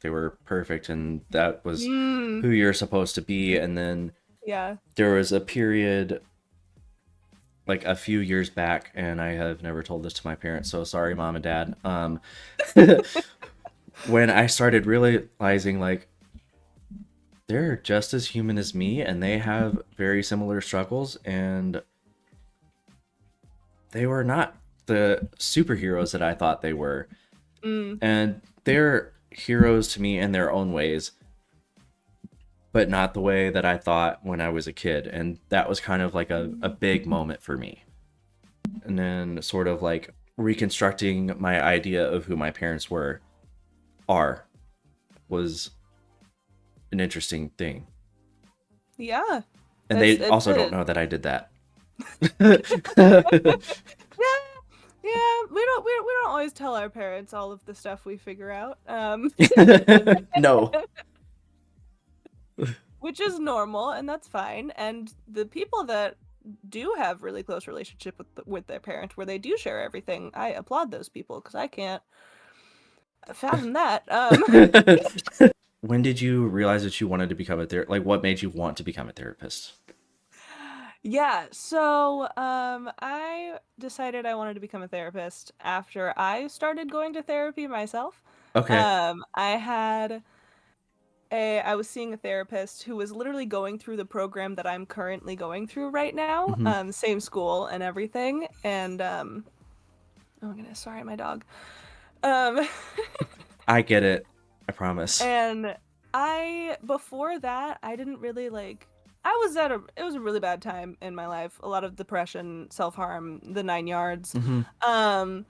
Speaker 2: they were perfect, and that was
Speaker 1: Mm,
Speaker 2: who you're supposed to be. And then
Speaker 1: yeah.
Speaker 2: there was a period like a few years back, and I have never told this to my parents, so sorry, mom and dad. When I started realizing like they're just as human as me, and they have very similar struggles, and they were not the superheroes that I thought they were,
Speaker 1: Mm,
Speaker 2: and they're heroes to me in their own ways, but not the way that I thought when I was a kid. And that was kind of like a
Speaker 1: mm.
Speaker 2: big moment for me. And then sort of like reconstructing my idea of who my parents are was an interesting thing.
Speaker 1: Yeah.
Speaker 2: And
Speaker 1: It's
Speaker 2: they
Speaker 1: it's
Speaker 2: also don't
Speaker 1: a
Speaker 2: know that I did that.
Speaker 1: yeah, yeah. We don't always tell our parents all of the stuff we figure out.
Speaker 2: No.
Speaker 1: Which is normal and that's fine. And the people that do have really close relationship with their parent where they do share everything, I applaud those people because I can't fathom that.
Speaker 2: When did you realize that you wanted to become a therapist? Like, what made you want to become a therapist?
Speaker 1: Yeah, so I decided I wanted to become a therapist after I started going to therapy myself.
Speaker 2: Okay.
Speaker 1: I was seeing a therapist who was literally going through the program that I'm currently going through right now,
Speaker 2: Hmm.
Speaker 1: same school and everything. And oh my goodness, sorry, my dog. Um,
Speaker 2: I get it. I promise.
Speaker 1: and before that, I didn't really like. It was a really bad time in my life. A lot of depression, self-harm, the nine yards.
Speaker 2: Hmm.
Speaker 1: Um,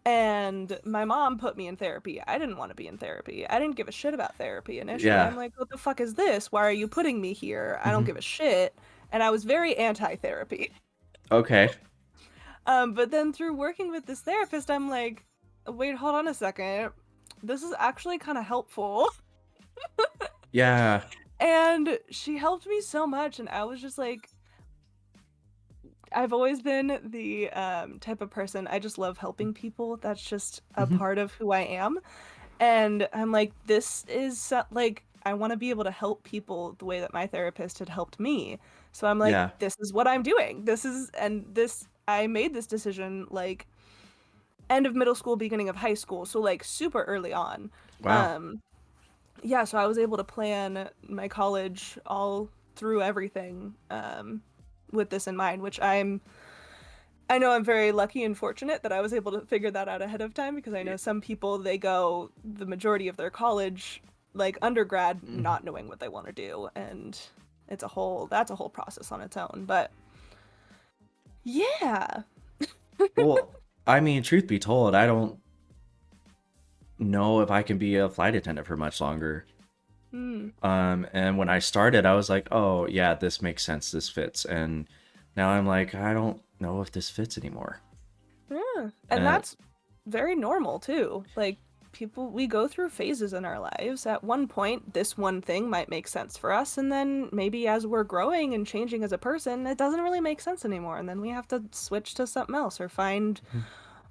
Speaker 1: And my mom put me in therapy. I didn't want to be in therapy. I didn't give a shit about therapy initially.
Speaker 2: Yeah.
Speaker 1: I'm like, what the fuck is this? Why are you putting me here? I don't
Speaker 2: Hmm.
Speaker 1: give a shit. And I was very anti-therapy.
Speaker 2: Okay.
Speaker 1: But then through working with this therapist, I'm like, wait, hold on a second. This is actually kind of helpful.
Speaker 2: Yeah.
Speaker 1: And she helped me so much. And I was just like, I've always been the type of person, I just love helping people. That's just a
Speaker 2: Hmm.
Speaker 1: part of who I am. And I'm like, this is like, I want to be able to help people the way that my therapist had helped me. So I'm like,
Speaker 2: Yeah.
Speaker 1: this is what I'm doing. I made this decision like end of middle school, beginning of high school. So like super early on.
Speaker 2: Wow.
Speaker 1: Um, yeah, so I was able to plan my college all through everything with this in mind, I know I'm very lucky and fortunate that I was able to figure that out ahead of time because I know some people they go the majority of their college like undergrad
Speaker 2: Mhm.
Speaker 1: not knowing what they want to do and that's a whole process on its own. But yeah.
Speaker 2: Well, I mean, truth be told, I don't know if I can be a flight attendant for much longer.
Speaker 1: Hmm.
Speaker 2: And when I started, I was like, oh, yeah, this makes sense. This fits. And now I'm like, I don't know if this fits anymore.
Speaker 1: Yeah. And
Speaker 2: Uh,
Speaker 1: that's very normal too. Like people we go through phases in our lives. At one point, this one thing might make sense for us, and then maybe as we're growing and changing as a person, it doesn't really make sense anymore, and then we have to switch to something else or find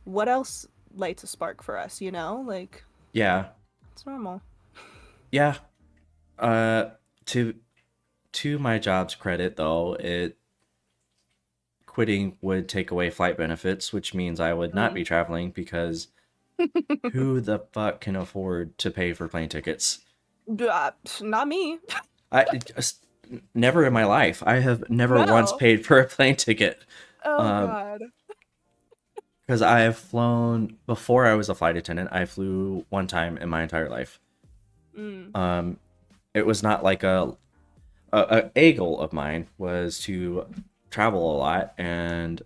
Speaker 1: what else lights a spark for us, you know? Like
Speaker 2: yeah.
Speaker 1: it's normal.
Speaker 2: Yeah. Uh, to to my job's credit, though, it quitting would take away flight benefits, which means I would not be
Speaker 1: Mm.
Speaker 2: traveling because who the fuck can afford to pay for plane tickets?
Speaker 1: Not me.
Speaker 2: I just, never in my life. I have never once
Speaker 1: No.
Speaker 2: paid for a plane ticket.
Speaker 1: Oh
Speaker 2: Um,
Speaker 1: God.
Speaker 2: because I have flown before I was a flight attendant. I flew one time in my entire life.
Speaker 1: Mm.
Speaker 2: Um, it was not like a a goal of mine was to travel a lot, and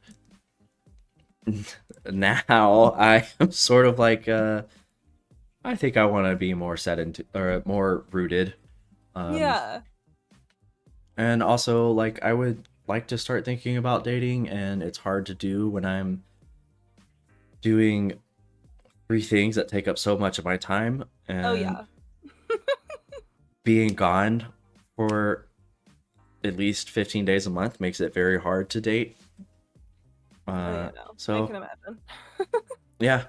Speaker 2: now I am sort of like I think I want to be more set into or more rooted. Um,
Speaker 1: Yeah.
Speaker 2: and also like I would like to start thinking about dating, and it's hard to do when I'm doing three things that take up so much of my time,
Speaker 1: Oh
Speaker 2: and
Speaker 1: yeah.
Speaker 2: being gone for at least 15 days a month makes it very hard to date.
Speaker 1: Oh yeah, no. I
Speaker 2: So
Speaker 1: can imagine.
Speaker 2: yeah,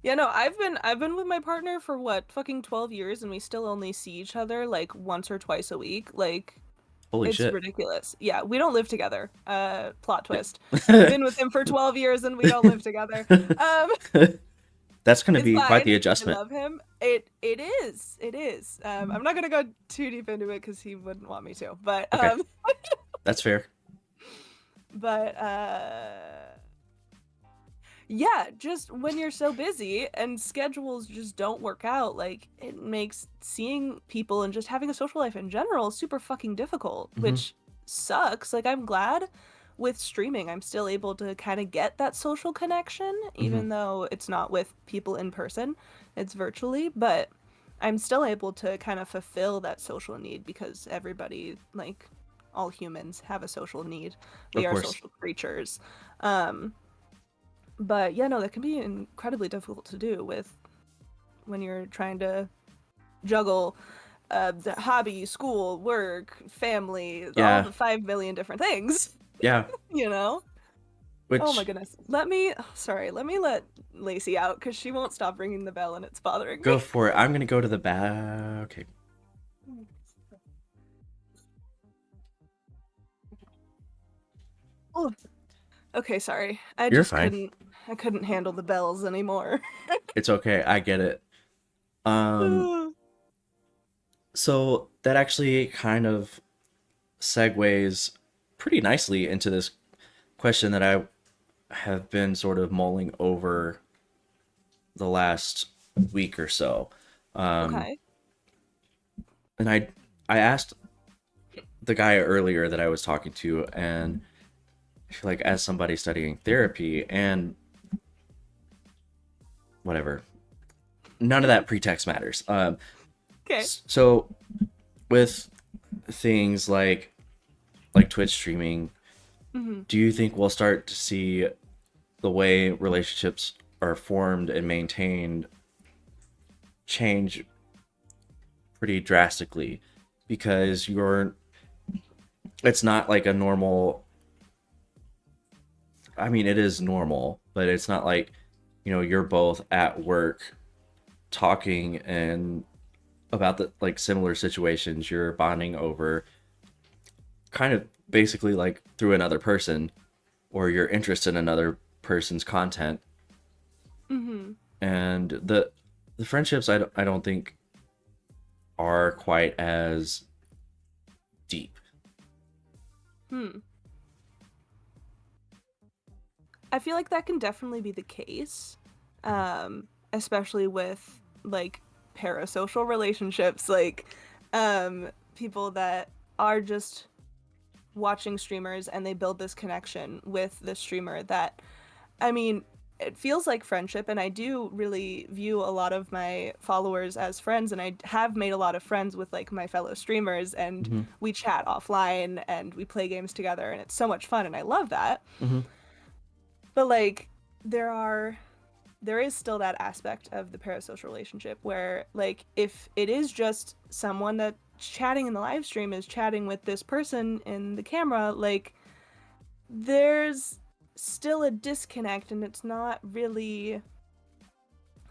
Speaker 1: Yeah, no, I've been with my partner for what, fucking 12 years and we still only see each other like once or twice a week. Like
Speaker 2: holy
Speaker 1: it's
Speaker 2: shit.
Speaker 1: ridiculous. Yeah, we don't live together. Plot twist. Been with him for 12 years and we don't live together. Um
Speaker 2: That's going to
Speaker 1: it's
Speaker 2: be quite
Speaker 1: fine.
Speaker 2: the
Speaker 1: I
Speaker 2: adjustment.
Speaker 1: love him. It is. It is. I'm not gonna go too deep into it because he wouldn't want me to. But
Speaker 2: Okay, that's fair.
Speaker 1: but yeah, just when you're so busy and schedules just don't work out, like it makes seeing people and just having a social life in general super fucking difficult,
Speaker 2: Hmm.
Speaker 1: which sucks. Like I'm glad with streaming I'm still able to kind of get that social connection
Speaker 2: Hmm.
Speaker 1: even though it's not with people in person, it's virtually, but I'm still able to kind of fulfill that social need because everybody, like all humans have a social need. We
Speaker 2: Of
Speaker 1: are
Speaker 2: course.
Speaker 1: social creatures. Um but yeah, no, that can be incredibly difficult to do with when you're trying to juggle the hobby, school, work, family, all
Speaker 2: Yeah,
Speaker 1: the 5 million different things,
Speaker 2: yeah.
Speaker 1: you know? Oh my
Speaker 2: Which
Speaker 1: goodness. Sorry, let me let Lacey out because she won't stop ringing the bell and it's bothering me.
Speaker 2: go for it. I'm gonna go to the back. Okay,
Speaker 1: Oh, okay, sorry.
Speaker 2: you're fine.
Speaker 1: I couldn't handle the bells anymore.
Speaker 2: It's okay. I get it. Um, so that actually kind of segues pretty nicely into this question that I have been sort of mulling over the last week or so. Um,
Speaker 1: Okay.
Speaker 2: and I asked the guy earlier that I was talking to, and I feel like as somebody studying therapy and whatever, none of that pretext matters.
Speaker 1: Okay.
Speaker 2: So with things like Twitch streaming,
Speaker 1: Hmm.
Speaker 2: do you think we'll start to see the way relationships are formed and maintained change pretty drastically? Because you're it's not like a normal, I mean it is normal, but it's not like, you're both at work talking and about the like similar situations you're bonding over, kind of basically like through another person, or you're interested in another person's content.
Speaker 1: Hmm.
Speaker 2: And the friendships I don't think are quite as deep.
Speaker 1: Hmm. I feel like that can definitely be the case, especially with like parasocial relationships, like people that are just watching streamers and they build this connection with the streamer that, I mean, it feels like friendship, and I do really view a lot of my followers as friends, and I have made a lot of friends with like my fellow streamers, and
Speaker 2: Hmm.
Speaker 1: we chat offline and we play games together, and it's so much fun, and I love that.
Speaker 2: Hmm.
Speaker 1: But like, there are there is still that aspect of the parasocial relationship where like if it is just someone that chatting in the live stream is chatting with this person in the camera, like there's still a disconnect and it's not really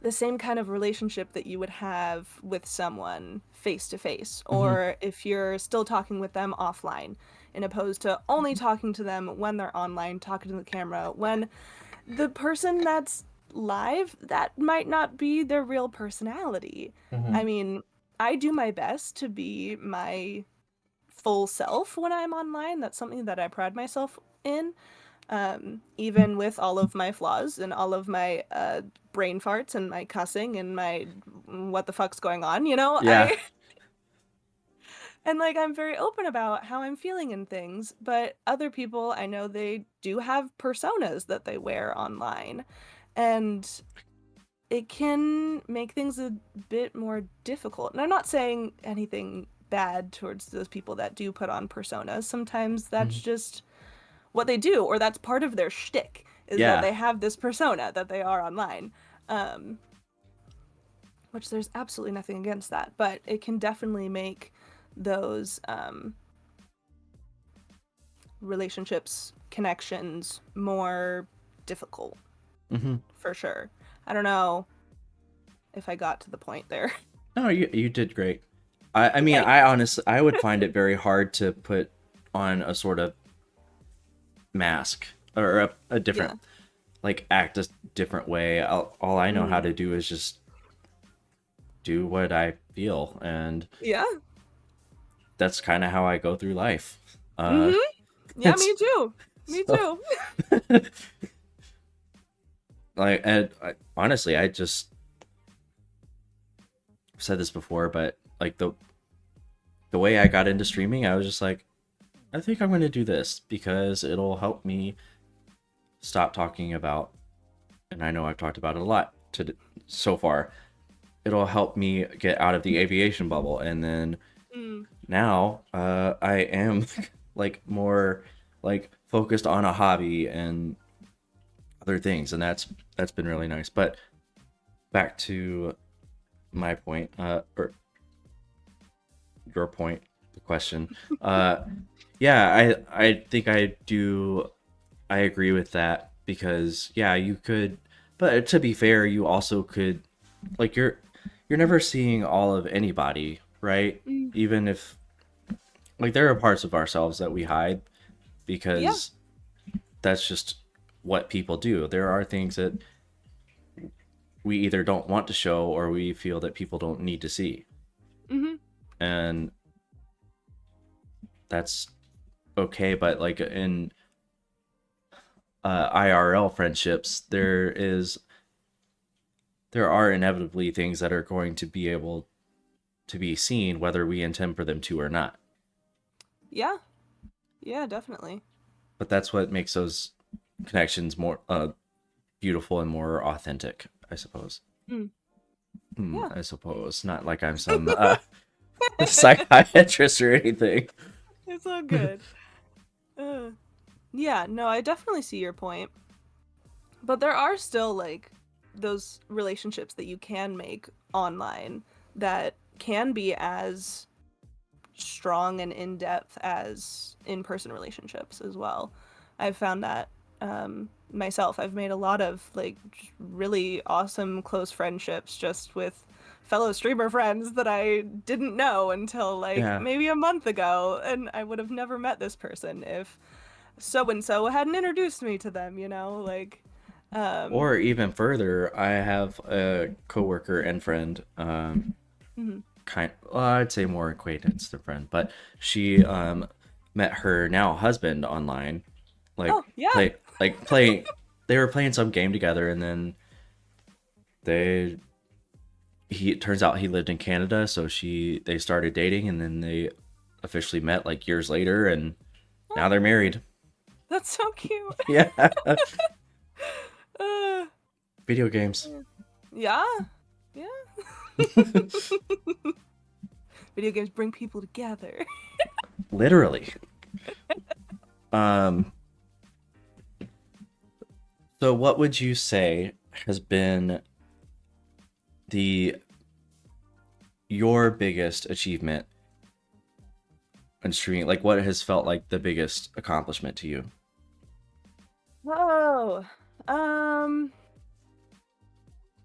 Speaker 1: the same kind of relationship that you would have with someone face to face,
Speaker 2: Hmm.
Speaker 1: or if you're still talking with them offline, in opposed to only talking to them when they're online, talking to the camera, when the person that's live, that might not be their real personality. I
Speaker 2: Hmm.
Speaker 1: mean, I do my best to be my full self when I'm online. That's something that I pride myself in. Even with all of my flaws and all of my brain farts and my cussing and my what the fuck's going on,
Speaker 2: Yeah.
Speaker 1: I And like I'm very open about how I'm feeling and things, but other people I know they do have personas that they wear online. And it can make things a bit more difficult. And I'm not saying anything bad towards those people that do put on personas. Sometimes that's
Speaker 2: Mhm.
Speaker 1: just what they do, or that's part of their shtick, is that
Speaker 2: Yeah.
Speaker 1: they have this persona that they are online. Um, which there's absolutely nothing against that, but it can definitely make those relationships, connections more difficult
Speaker 2: Hmm.
Speaker 1: for sure. I don't know if I got to the point there.
Speaker 2: No, you did great. I mean,
Speaker 1: Thanks.
Speaker 2: I honestly, I would find it very hard to put on a sort of mask or a different,
Speaker 1: Yeah.
Speaker 2: like, act a different way. All I know how
Speaker 1: Mm.
Speaker 2: to do is just do what I feel, and
Speaker 1: Yeah.
Speaker 2: that's kind of how I go through life.
Speaker 1: Mhm. Yeah,
Speaker 2: It's
Speaker 1: me too. Me
Speaker 2: so
Speaker 1: too.
Speaker 2: like, and honestly, I just said this before, but like the way I got into streaming, I was just like, I think I'm going to do this because it'll help me stop talking about, and I know I've talked about it a lot so far. It'll help me get out of the aviation bubble, and then
Speaker 1: Mm.
Speaker 2: now I am like more like focused on a hobby and other things, and that's been really nice. But back to my point, or your point, the question. Uh, yeah, I think I do. I agree with that because yeah, you could, but to be fair, you also could, like, you're never seeing all of anybody, right?
Speaker 1: Mm.
Speaker 2: Even if, like, there are parts of ourselves that we hide
Speaker 1: Yeah.
Speaker 2: because that's just what people do. There are things that we either don't want to show or we feel that people don't need to see,
Speaker 1: Mhm.
Speaker 2: and that's okay. But like in IRL friendships, there are inevitably things that are going to be able to be seen, whether we intend for them to or not.
Speaker 1: Yeah. Yeah, definitely.
Speaker 2: But that's what makes those connections more beautiful and more authentic, I suppose.
Speaker 1: Mm. Yeah.
Speaker 2: I suppose not like I'm some psychiatrist or anything.
Speaker 1: It's all good. Uh, yeah, no, I definitely see your point. But there are still like those relationships that you can make online that can be as strong and in depth as in person relationships as well. I've found that myself. I've made a lot of like really awesome close friendships just with fellow streamer friends that I didn't know until like
Speaker 2: Yeah.
Speaker 1: maybe a month ago, and I would have never met this person if so and so hadn't introduced me to them, you know? Like, um,
Speaker 2: Or even further, I have a coworker and friend,
Speaker 1: mhm.
Speaker 2: well, I'd say more acquaintance than friend, but she met her now husband online, like
Speaker 1: Oh, yeah,
Speaker 2: playing. They were playing some game together, and then they he it turns out he lived in Canada, so they started dating, and then they officially met like years later, and now
Speaker 1: oh,
Speaker 2: they're married.
Speaker 1: that's so cute.
Speaker 2: Yeah,
Speaker 1: Uh,
Speaker 2: video games,
Speaker 1: yeah, yeah. Video games bring people together.
Speaker 2: literally. Um, so what would you say has been the your biggest achievement in streaming? Like, what has felt like the biggest accomplishment to you?
Speaker 1: Oh, um,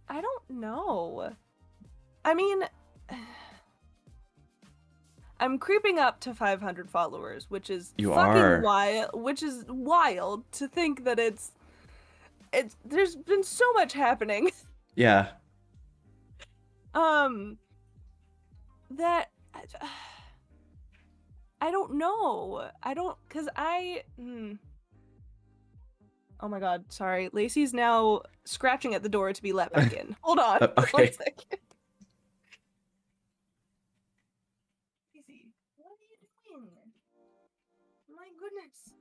Speaker 1: I don't know. I mean, I'm creeping up to 500 followers, which is
Speaker 2: You
Speaker 1: fucking
Speaker 2: are,
Speaker 1: wild, which is wild to think that it's there's been so much happening.
Speaker 2: yeah.
Speaker 1: Um, that I don't know. I don't, cause oh my God, sorry. Lacey's now scratching at the door to be let back in. Hold on, one
Speaker 2: Okay.
Speaker 1: second. Lacey, what? goodness.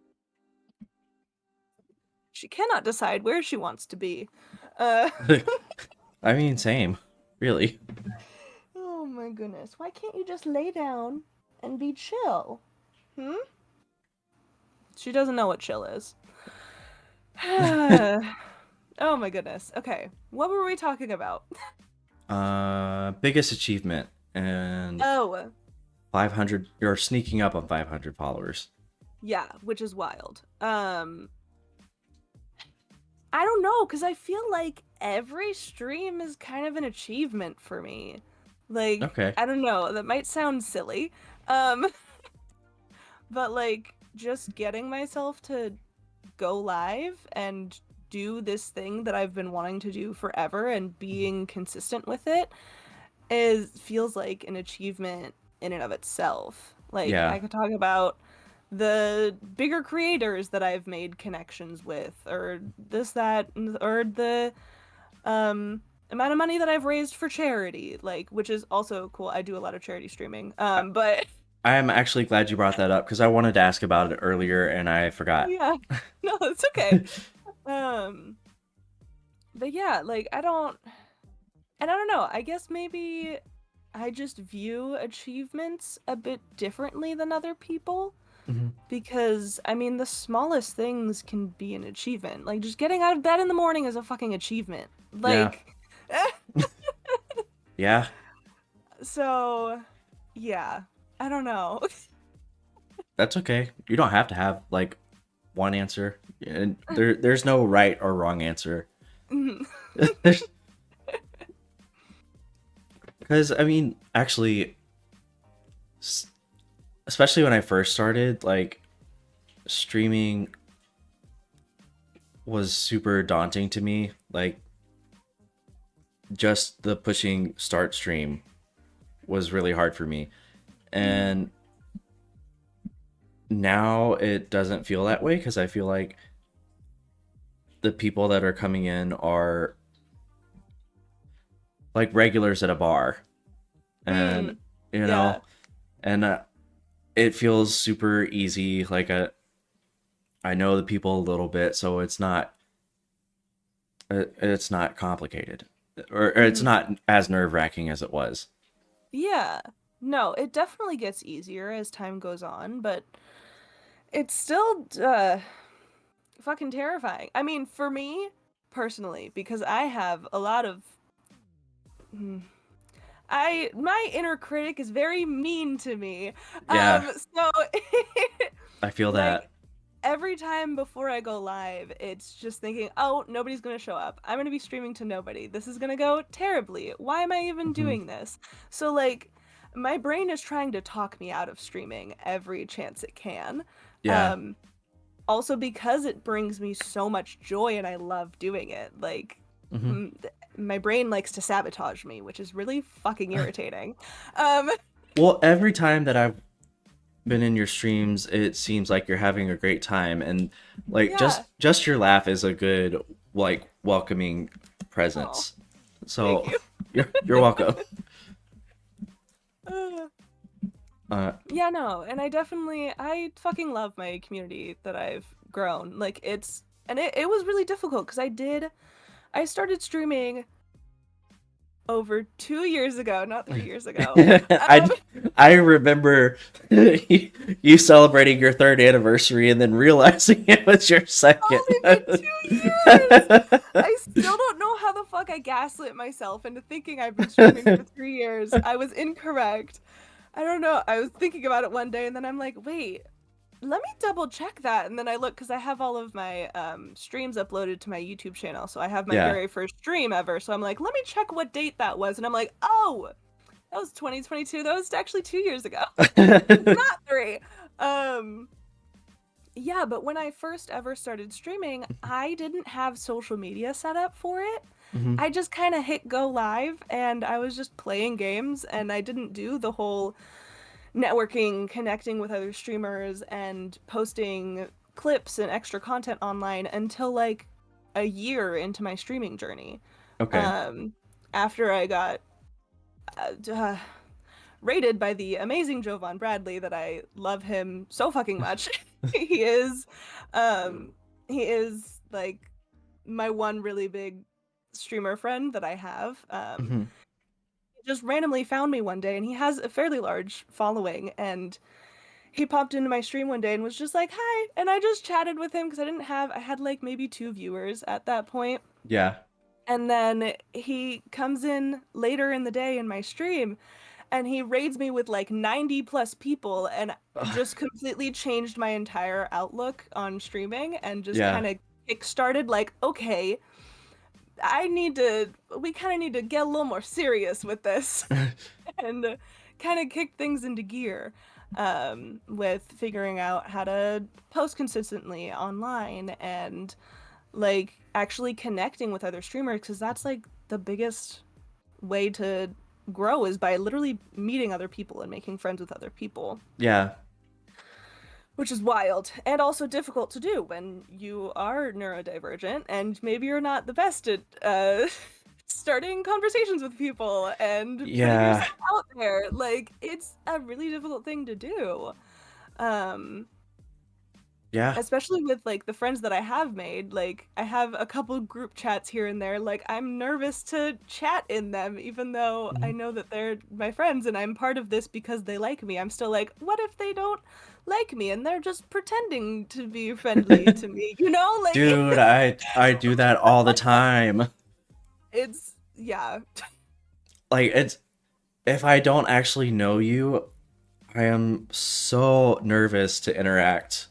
Speaker 1: She cannot decide where she wants to be.
Speaker 2: I mean, same, really.
Speaker 1: Oh my goodness. Why can't you just lay down and be chill? Hmm? She doesn't know what chill is. Oh my goodness. Okay. What were we talking about?
Speaker 2: Biggest achievement and
Speaker 1: Oh,
Speaker 2: 500. You're sneaking up on 500 followers.
Speaker 1: yeah, which is wild. I don't know, because I feel like every stream is kind of an achievement for me. Like,
Speaker 2: Okay.
Speaker 1: I don't know, that might sound silly. Um, but like just getting myself to go live and do this thing that I've been wanting to do forever and being consistent with it is feels like an achievement in and of itself. Like
Speaker 2: Yeah.
Speaker 1: I could talk about the bigger creators that I've made connections with, or this, that, or the amount of money that I've raised for charity, like, which is also cool. I do a lot of charity streaming.
Speaker 2: I,
Speaker 1: But
Speaker 2: I'm actually glad you brought that up because I wanted to ask about it earlier and I forgot.
Speaker 1: yeah, no, it's okay. Um, but yeah, like I don't know. I guess maybe I just view achievements a bit differently than other people.
Speaker 2: Mhm.
Speaker 1: Because, I mean, the smallest things can be an achievement. Like, just getting out of bed in the morning is a fucking achievement.
Speaker 2: Yeah.
Speaker 1: Like,
Speaker 2: Yeah.
Speaker 1: so, yeah. I don't know.
Speaker 2: That's okay. You don't have to have like one answer. And there's no right or wrong answer. There's because I mean, actually, especially when I first started, like streaming was super daunting to me. Like just the pushing start stream was really hard for me. And now it doesn't feel that way because I feel like the people that are coming in are like regulars at a bar. And you
Speaker 1: Yeah.
Speaker 2: know, and it feels super easy. Like I know the people a little bit, so it's not complicated, or it's
Speaker 1: Mhm.
Speaker 2: not as nerve wracking as it was.
Speaker 1: Yeah. No, it definitely gets easier as time goes on, but it's still fucking terrifying. I mean, for me personally, because I have a lot of hmm, my inner critic is very mean to me.
Speaker 2: Yeah,
Speaker 1: So
Speaker 2: I feel
Speaker 1: like
Speaker 2: that.
Speaker 1: every time before I go live, it's just thinking, "Oh, nobody's going to show up. I'm going to be streaming to nobody. This is going to go terribly. Why am I even
Speaker 2: Hmm.
Speaker 1: doing this?" So like my brain is trying to talk me out of streaming every chance it can.
Speaker 2: Yeah.
Speaker 1: Um Also because it brings me so much joy and I love doing it. Like
Speaker 2: Hmm.
Speaker 1: my brain likes to sabotage me, which is really fucking irritating. Um
Speaker 2: Well, every time that I've been in your streams, it seems like you're having a great time, and like
Speaker 1: yeah.
Speaker 2: just your laugh is a good like welcoming
Speaker 1: Oh,
Speaker 2: presence.
Speaker 1: thank
Speaker 2: So
Speaker 1: you.
Speaker 2: you're welcome.
Speaker 1: Uh,
Speaker 2: Uh,
Speaker 1: yeah, no, and I fucking love my community that I've grown. Like it was really difficult because I started streaming over 2 years ago, not 3 years ago.
Speaker 2: I
Speaker 1: Um,
Speaker 2: I remember you celebrating your third anniversary and then realizing it was your second.
Speaker 1: only been 2 years. I still don't know how the fuck I gaslit myself into thinking I've been streaming for 3 years. I was incorrect. I don't know. I was thinking about it one day and then I'm like, wait, let me double check that. And then I look because I have all of my streams uploaded to my YouTube channel. So I have my
Speaker 2: Yeah.
Speaker 1: very first stream ever. So I'm like, let me check what date that was. And I'm like, oh, that was 2022. That was actually 2 years ago, not three. Um, yeah, but when I first ever started streaming, I didn't have social media set up for it.
Speaker 2: Hmm.
Speaker 1: I just kind of hit go live and I was just playing games and I didn't do the whole networking, connecting with other streamers and posting clips and extra content online until like a year into my streaming journey.
Speaker 2: Okay.
Speaker 1: Um After I got uh, rated by the amazing Jovan Bradley that I love him so fucking much. he is um he is like my one really big streamer friend that I have.
Speaker 2: Mhm.
Speaker 1: He just randomly found me one day and he has a fairly large following, and he popped into my stream one day and was just like, "Hi." And I just chatted with him because I had like maybe 2 viewers at that point.
Speaker 2: Yeah.
Speaker 1: And then he comes in later in the day in my stream and he raids me with like 90 plus people and just completely changed my entire outlook on streaming and just
Speaker 2: Yeah.
Speaker 1: kind of kickstarted like, okay, we kind of need to get a little more serious with this and kind of kick things into gear with figuring out how to post consistently online and like actually connecting with other streamers, because that's like the biggest way to grow is by literally meeting other people and making friends with other people,
Speaker 2: Yeah.
Speaker 1: which is wild and also difficult to do when you are neurodivergent and maybe you're not the best at starting conversations with people and putting
Speaker 2: Yeah.
Speaker 1: yourself out there. Like, it's a really difficult thing to do. Um,
Speaker 2: Yeah.
Speaker 1: especially with like the friends that I have made. Like, I have a couple group chats here and there. Like, I'm nervous to chat in them, even though I
Speaker 2: Mhm.
Speaker 1: know that they're my friends and I'm part of this because they like me. I'm still like, what if they don't like me and they're just pretending to be friendly to me? You know, like
Speaker 2: Dude, I do that all the time.
Speaker 1: it's yeah.
Speaker 2: Like it's if I don't actually know you, I am so nervous to interact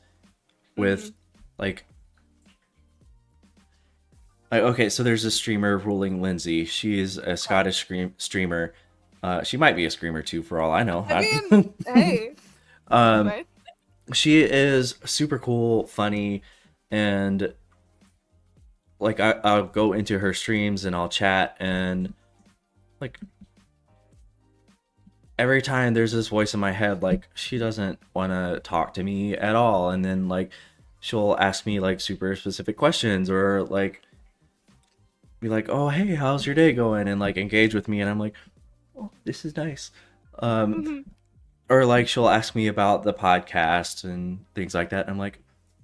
Speaker 2: with
Speaker 1: Mhm.
Speaker 2: like okay, so there's a streamer ruling Lindsay. She's a Scottish streamer. She might be a screamer too, for all I know.
Speaker 1: I mean, hey, you
Speaker 2: um,
Speaker 1: might.
Speaker 2: she is super cool, funny, and like I'll go into her streams and I'll chat, and like every time there's this voice in my head like she doesn't want to talk to me at all, and then like she'll ask me like super specific questions or like be like, "Oh, hey, how's your day going?" and like engage with me, and I'm like, "Oh, this is nice." Um,
Speaker 1: Mhm.
Speaker 2: or like she'll ask me about the podcast and things like that. And I'm like,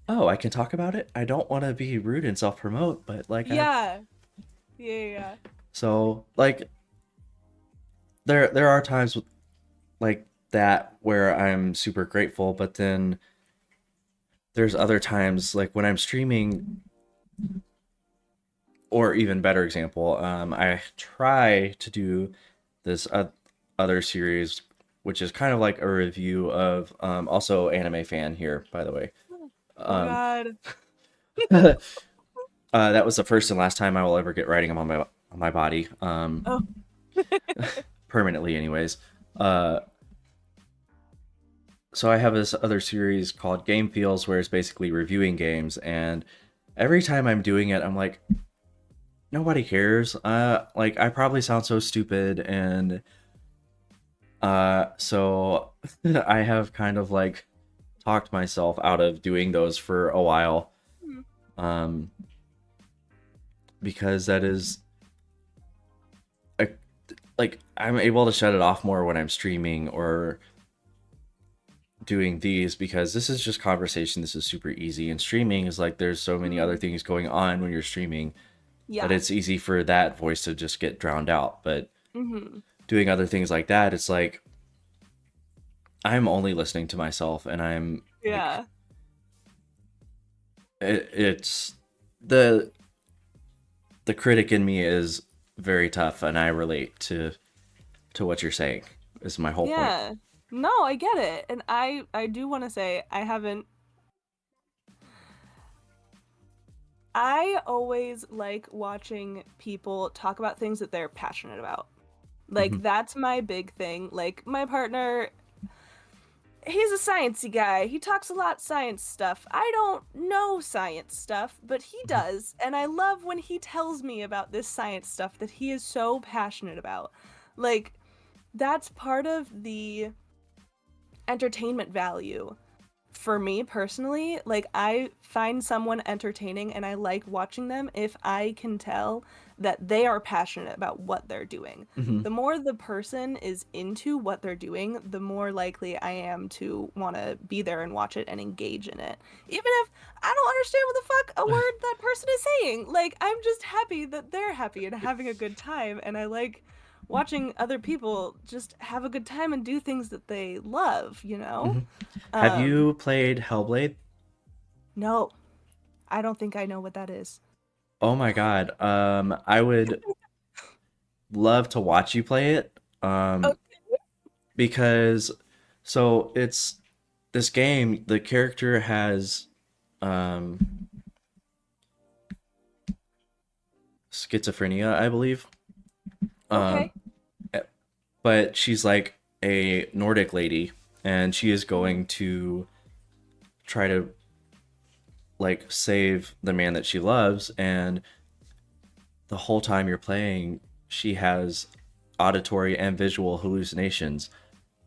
Speaker 2: "Oh, I can talk about it. I don't want to be rude and self promote, but like I
Speaker 1: Yeah. Yeah, yeah.
Speaker 2: so like there are times like that where I'm super grateful, but then there's other times like when I'm streaming, or even better example, I try to do this other series, which is kind of like a review of also anime fan here, by the way.
Speaker 1: Oh
Speaker 2: Um,
Speaker 1: God.
Speaker 2: that was the first and last time I will ever get writing on my body,
Speaker 1: Oh.
Speaker 2: permanently, anyways. Uh, so I have this other series called Game Feels, where it's basically reviewing games, and every time I'm doing it, I'm like, nobody cares. Like I probably sound so stupid, and so I have kind of like talked myself out of doing those for a while,
Speaker 1: Hmm.
Speaker 2: um, because that is a, like I'm able to shut it off more when I'm streaming or doing these, because this is just conversation. This is super easy, and streaming is like there's so many other
Speaker 1: Mhm.
Speaker 2: things going on when you're streaming that
Speaker 1: Yeah.
Speaker 2: it's easy for that voice to just get drowned out. But
Speaker 1: Hmm.
Speaker 2: doing other things like that, it's like I'm only listening to myself, and I'm like
Speaker 1: Yeah.
Speaker 2: it's the the critic in me is very tough, and I relate to what you're saying. Is my whole point.
Speaker 1: Yeah. No, I get it. And I do want to say I always like watching people talk about things that they're passionate about.
Speaker 2: Hmm.
Speaker 1: Like, that's my big thing. Like, my partner, he's a sciencey guy. He talks a lot science stuff. I don't know science stuff, but he does. And I love when he tells me about this science stuff that he is so passionate about. Like, that's part of the entertainment value for me personally, like I find someone entertaining and I like watching them if I can tell that they are passionate about what they're doing.
Speaker 2: Hmm.
Speaker 1: The more the person is into what they're doing, the more likely I am to want to be there and watch it and engage in it. Even if I don't understand what the fuck a word that person is saying. Like, I'm just happy that they're happy and having a good time, and I like watching other people just have a good time and do things that they love, you know?
Speaker 2: Hmm. Have
Speaker 1: Um,
Speaker 2: you played Hellblade?
Speaker 1: no, I don't think I know what that is.
Speaker 2: Oh my God. I would love to watch you play it.
Speaker 1: Okay.
Speaker 2: Because so it's this game, the character has um schizophrenia, I believe. Um
Speaker 1: Okay.
Speaker 2: but she's like a Nordic lady, and she is
Speaker 1: Mm.
Speaker 2: going to try to like save the man that she loves, and the whole time you're playing she has auditory and visual hallucinations.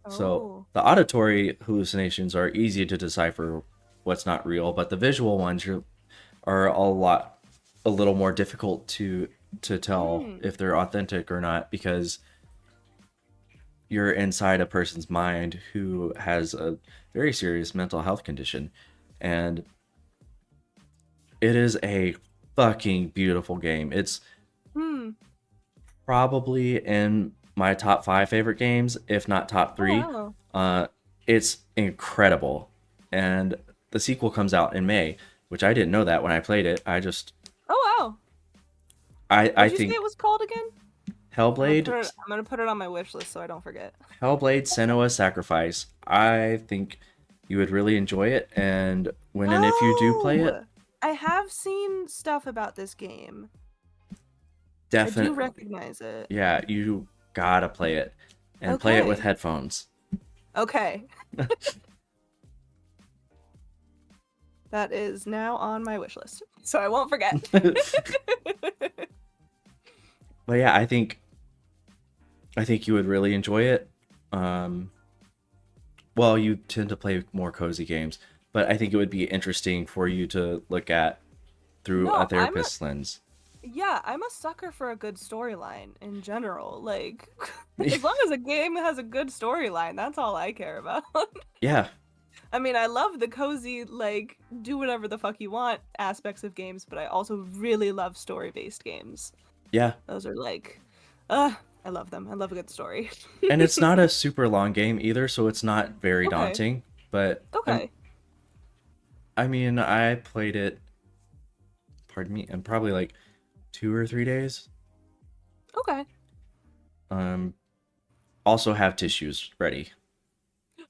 Speaker 2: So
Speaker 1: Oh.
Speaker 2: the auditory hallucinations are easy to decipher what's not real, but the visual ones are a little more difficult to tell
Speaker 1: Mm.
Speaker 2: if they're authentic or not, because you're inside a person's mind who has a very serious mental health condition. And it is a fucking beautiful game. It's
Speaker 1: Hmm.
Speaker 2: probably in my top 5 favorite games, if not top
Speaker 1: Oh
Speaker 2: 3.
Speaker 1: wow.
Speaker 2: uh it's incredible. And the sequel comes out in May, which I didn't know that when I played it.
Speaker 1: Oh wow.
Speaker 2: I
Speaker 1: What'd you say it
Speaker 2: think
Speaker 1: was called again?
Speaker 2: Hellblade,
Speaker 1: I'm gonna put it on my wish list so I don't forget.
Speaker 2: Hellblade Senua's Sacrifice. I think you would really enjoy it, and when and if you do play it,
Speaker 1: Oh, I have seen stuff about this game. I do
Speaker 2: definitely,
Speaker 1: recognize it.
Speaker 2: yeah, you gotta play it, and play it with
Speaker 1: Okay.
Speaker 2: headphones.
Speaker 1: Okay. That is now on my wish list, so I won't forget.
Speaker 2: But yeah, I think you would really enjoy it. Um, well, you tend to play more cozy games, but I think it would be interesting for you to look at through a
Speaker 1: No,
Speaker 2: therapist's lens.
Speaker 1: yeah, I'm a sucker for a good storyline in general. Like, as long as a game has a good storyline, that's all I care about.
Speaker 2: Yeah,
Speaker 1: I mean, I love the cozy, like, do whatever the fuck you want aspects of games, but I also really love story-based games.
Speaker 2: yeah.
Speaker 1: Those are like, uh, I love them. I love a good story.
Speaker 2: And it's not a super long game either, so it's not very
Speaker 1: Okay.
Speaker 2: daunting. But
Speaker 1: Okay.
Speaker 2: I mean, I played it, pardon me, in probably like 2 or 3 days.
Speaker 1: Okay.
Speaker 2: Um, Also have tissues ready.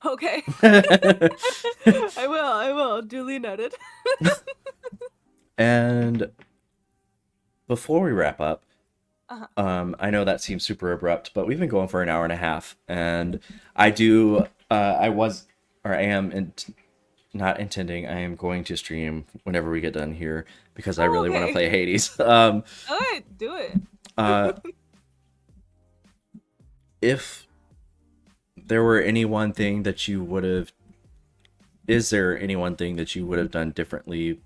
Speaker 1: Okay. I will. Duly noted.
Speaker 2: And before we wrap up,
Speaker 1: Uh-huh.
Speaker 2: I know that seems super abrupt, but we've been going for an hour and a half, and I do, I was, or I am not intending. I am going to stream whenever we get done here because I
Speaker 1: Oh,
Speaker 2: really want to
Speaker 1: okay.
Speaker 2: play Hades.
Speaker 1: All right, do it.
Speaker 2: Uh, if there were any one thing that you would have, is there any one thing that you would have done differently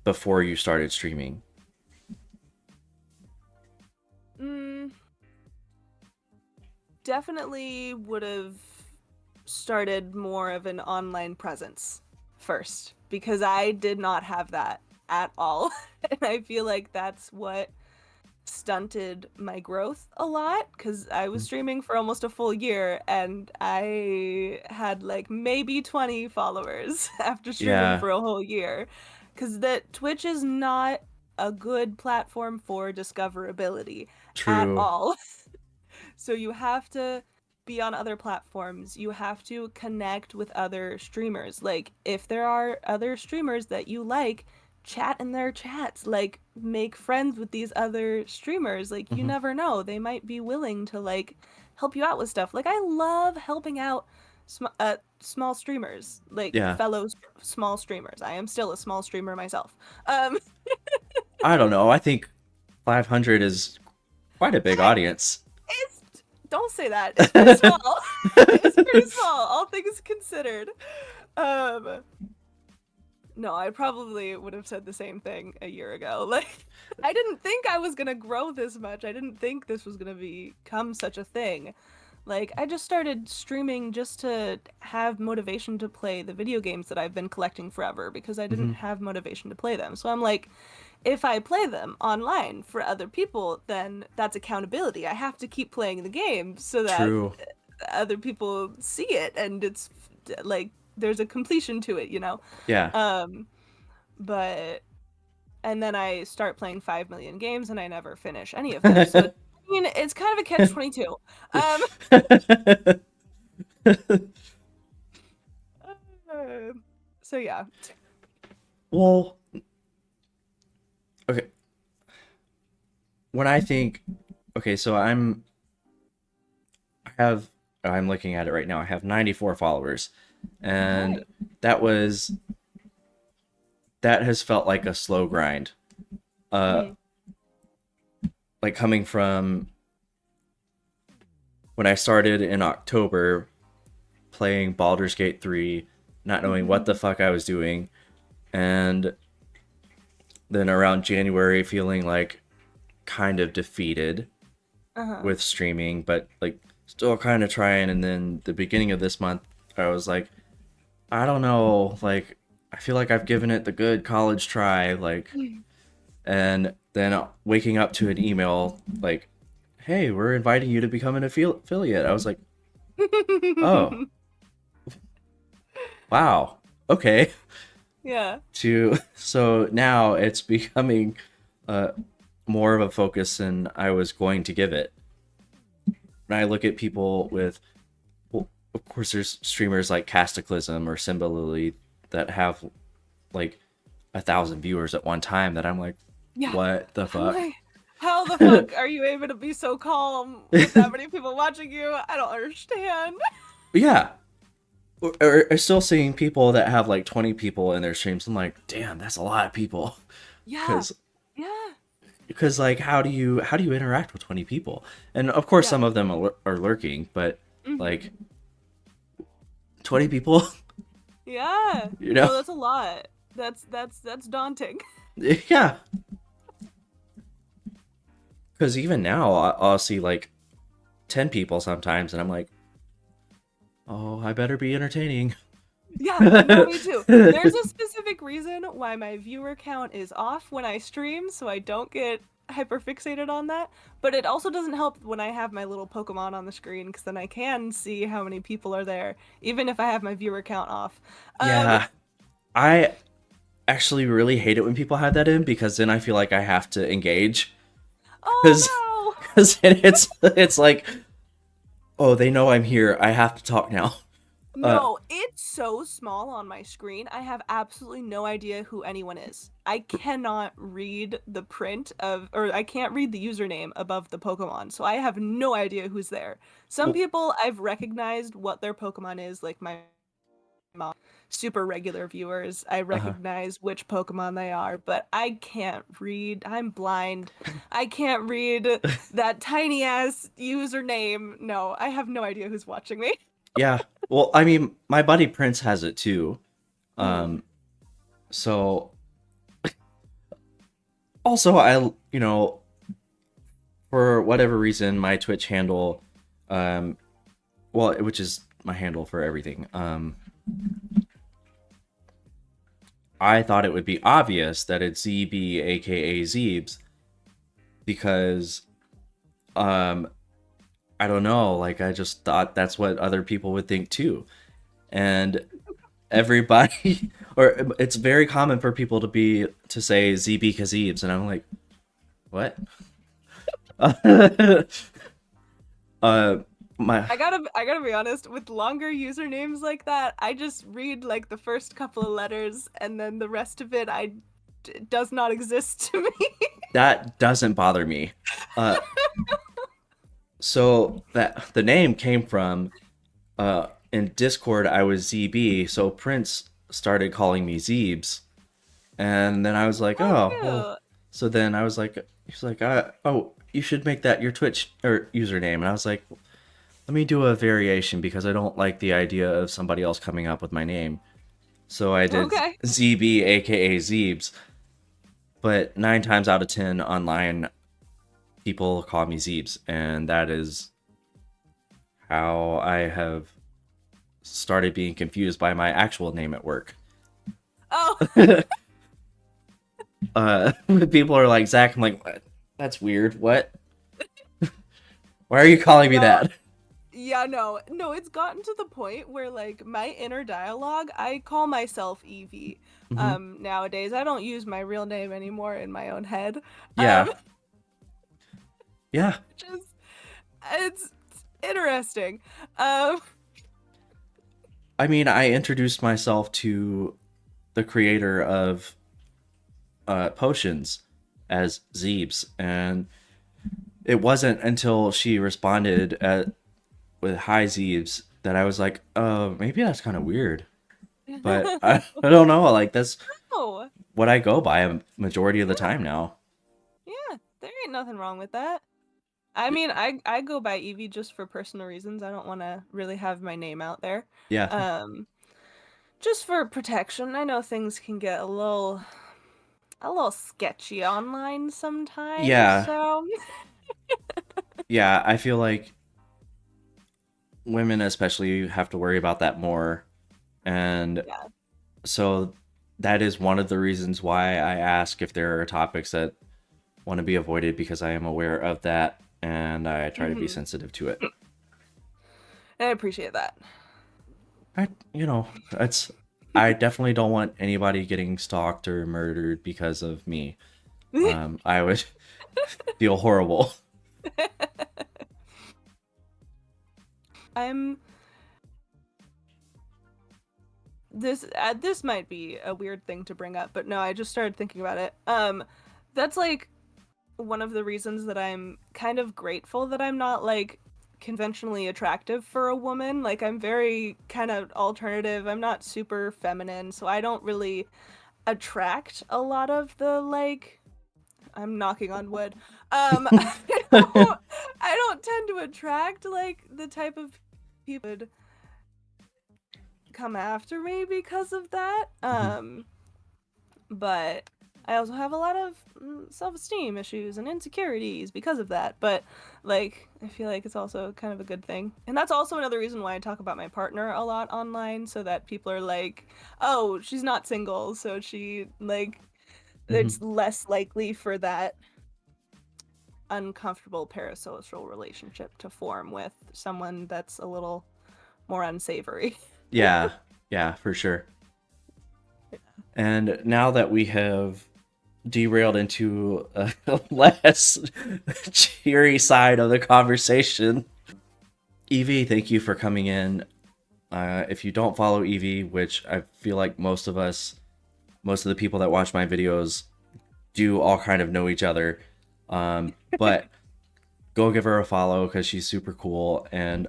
Speaker 2: before you started streaming?
Speaker 1: Mm, definitely would have started more of an online presence first because I did not have that at all. And I feel like that's what stunted my growth a lot because I was streaming for almost a full year and I had like maybe 20 followers after streaming
Speaker 2: Yeah,
Speaker 1: for a whole year. Because that Twitch is not a good platform for discoverability at
Speaker 2: true.
Speaker 1: all. So you have to be on other platforms. You have to connect with other streamers. Like, if there are other streamers that you like, chat in their chats. Like, make friends with these other streamers. Like, you
Speaker 2: Hmm.
Speaker 1: never know. They might be willing to, like, help you out with stuff. Like, I love helping out small streamers, like,
Speaker 2: Yeah,
Speaker 1: fellow small streamers. I am still a small streamer myself. Um,
Speaker 2: I don't know. I think 500 is quite a big audience.
Speaker 1: It's don't say that. It's pretty small. It's pretty small, all things considered. Um, no, I probably would have said the same thing a year ago. Like, I didn't think I was gonna grow this much. I didn't think this was gonna become such a thing. Like, I just started streaming just to have motivation to play the video games that I've been collecting forever because I didn't
Speaker 2: Hmm.
Speaker 1: have motivation to play them. So I'm like, if I play them online for other people, then that's accountability. I have to keep playing the game so that
Speaker 2: True.
Speaker 1: other people see it and it's like there's a completion to it, you know?
Speaker 2: Yeah.
Speaker 1: Um, but and then I start playing 5 million games and I never finish any of them. So I mean, it's kind of a catch 22. Um, uh, so yeah.
Speaker 2: Well, okay. When I think, okay, so I'm looking at it right now. I have 94 followers, and
Speaker 1: Okay.
Speaker 2: that was that has felt like a slow grind. Uh,
Speaker 1: Mm,
Speaker 2: like coming from when I started in October playing Baldur's Gate 3, not knowing what the
Speaker 1: mhm.
Speaker 2: fuck I was doing, and then around January feeling like kind of defeated
Speaker 1: Uh-huh.
Speaker 2: with streaming, but like still kind of trying. And then the beginning of this month, I was like, I don't know, like I feel like I've given it the good college try, like, and then waking up to an email like, hey, we're inviting you to become an affiliate. I was like, oh, wow, okay.
Speaker 1: Yeah.
Speaker 2: To so now it's becoming uh, more of a focus than I was going to give it. When I look at people with, well, of course, there's streamers like Castaclysm or Simba Lily that have like 1,000 viewers at one time. That I'm like,
Speaker 1: Yeah.
Speaker 2: what the
Speaker 1: I'm
Speaker 2: fuck?
Speaker 1: like, how the fuck are you able to be so calm with that many people watching you? I don't understand.
Speaker 2: Yeah. Or still seeing people that have like 20 people in their streams. I'm like, damn, that's a lot of people.
Speaker 1: Yeah.
Speaker 2: Because
Speaker 1: Yeah.
Speaker 2: like how do you interact with 20 people? And of course
Speaker 1: Yeah.
Speaker 2: some of them are lurking, but like
Speaker 1: Hmm.
Speaker 2: 20 people,
Speaker 1: Yeah.
Speaker 2: you know?
Speaker 1: No, that's a lot. That's daunting.
Speaker 2: Yeah. Because even now I'll see like 10 people sometimes and I'm like, oh, I better be entertaining.
Speaker 1: Yeah, no, me too. There's a specific reason why my viewer count is off when I stream, so I don't get hyper fixated on that. But it also doesn't help when I have my little Pokemon on the screen, because then I can see how many people are there, even if I have my viewer count off. Um,
Speaker 2: Yeah. I actually really hate it when people have that in because then I feel like I have to engage. Because
Speaker 1: oh
Speaker 2: it's like, oh, they know I'm here. I have to talk now. Uh,
Speaker 1: no, it's so small on my screen. I have absolutely no idea who anyone is. I cannot read the print of, or I can't read the username above the Pokemon, so I have no idea who's there. Some
Speaker 2: well,
Speaker 1: people I've recognized what their Pokemon is, like my mom, super regular viewers. I
Speaker 2: uh-huh.
Speaker 1: recognize which Pokemon they are, but I can't read. I'm blind. I can't read that tiny ass username. No, I have no idea who's watching me.
Speaker 2: Yeah. Well, I mean, my buddy Prince has it too.
Speaker 1: Mm.
Speaker 2: Um, so also for whatever reason, my Twitch handle, um, well, which is my handle for everything. I thought it would be obvious that it's ZB, aka Zeebs, because um, I don't know, like I just thought that's what other people would think too, and everybody, or it's very common for people to say ZB Kazeebs, and I'm like, what? uh, my
Speaker 1: I gotta be honest, with longer usernames like that, I just read like the first couple of letters and then the rest of it does not exist to me.
Speaker 2: that doesn't bother me. Uh, so that the name came from in Discord I was ZB, so Prince started calling me Zeebs, and then I was like,
Speaker 1: Oh,
Speaker 2: oh well.
Speaker 1: cute.
Speaker 2: So then I was like, he's like, oh, you should make that your Twitch or username, and I was like, let me do a variation because I don't like the idea of somebody else coming up with my name. So I did
Speaker 1: Okay.
Speaker 2: ZB, aka Zeebs, but 9 times out of 10 online, people call me Zeebs, and that is how I have started being confused by my actual name at work.
Speaker 1: Oh,
Speaker 2: People are like, Zach, I'm like, what? That's weird. What? Why are you calling me
Speaker 1: no.
Speaker 2: that?
Speaker 1: Yeah, no. No, it's gotten to the point where like my inner dialogue, I call myself Evie.
Speaker 2: Hmm.
Speaker 1: Nowadays I don't use my real name anymore in my own head.
Speaker 2: Yeah.
Speaker 1: Um,
Speaker 2: Yeah.
Speaker 1: just it's interesting. Um,
Speaker 2: I mean, I introduced myself to the creator of potions as Zeebs, and it wasn't until she responded with "Hi Zeebs" that I was like, maybe that's kind of weird. But I don't know. Like that's
Speaker 1: no.
Speaker 2: what I go by a majority of the
Speaker 1: Yeah.
Speaker 2: time now.
Speaker 1: Yeah, there ain't nothing wrong with that. I mean, I go by Evie just for personal reasons. I don't want to really have my name out there.
Speaker 2: Yeah.
Speaker 1: Um, just for protection. I know things can get a little sketchy online sometimes,
Speaker 2: Yeah.
Speaker 1: so
Speaker 2: Yeah. I feel like women especially have to worry about that more, and
Speaker 1: yeah.
Speaker 2: so that is one of the reasons why I ask if there are topics that want to be avoided, because I am aware of that and I try to be
Speaker 1: Hmm.
Speaker 2: sensitive to it.
Speaker 1: I appreciate that.
Speaker 2: It's I definitely don't want anybody getting stalked or murdered because of me. I would feel horrible.
Speaker 1: I'm this might be a weird thing to bring up, but no, I just started thinking about it. That's like one of the reasons that I'm kind of grateful that I'm not like conventionally attractive for a woman. Like I'm very kind of alternative. I'm not super feminine, so I don't really attract a lot of the like I'm knocking on wood. I don't tend to attract like the type of people that would come after me because of that.
Speaker 2: Mhm.
Speaker 1: But I also have a lot of self-esteem issues and insecurities because of that. But like I feel like it's also kind of a good thing. And that's also another reason why I talk about my partner a lot online so that people are like, "Oh, she's not single, so she like
Speaker 2: Mhm.
Speaker 1: it's less likely for that uncomfortable parasocial relationship to form with someone that's a little more unsavory."
Speaker 2: Yeah, yeah, for sure. And now that we have derailed into a less cheery side of the conversation, Evie, thank you for coming in. If you don't follow Evie, which I feel like most of the people that watch my videos do all kind of know each other, but go give her a follow because she's super cool and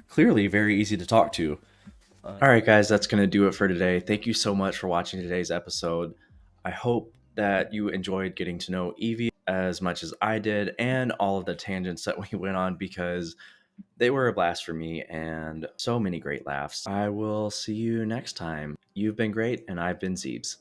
Speaker 2: clearly very easy to talk to. All right, guys, that's going to do it for today. Thank you so much for watching today's episode. I hope that you enjoyed getting to know Evie as much as I did and all of the tangents that we went on, because they were a blast for me and so many great laughs. I will see you next time. You've been great, and I've been Zeebs.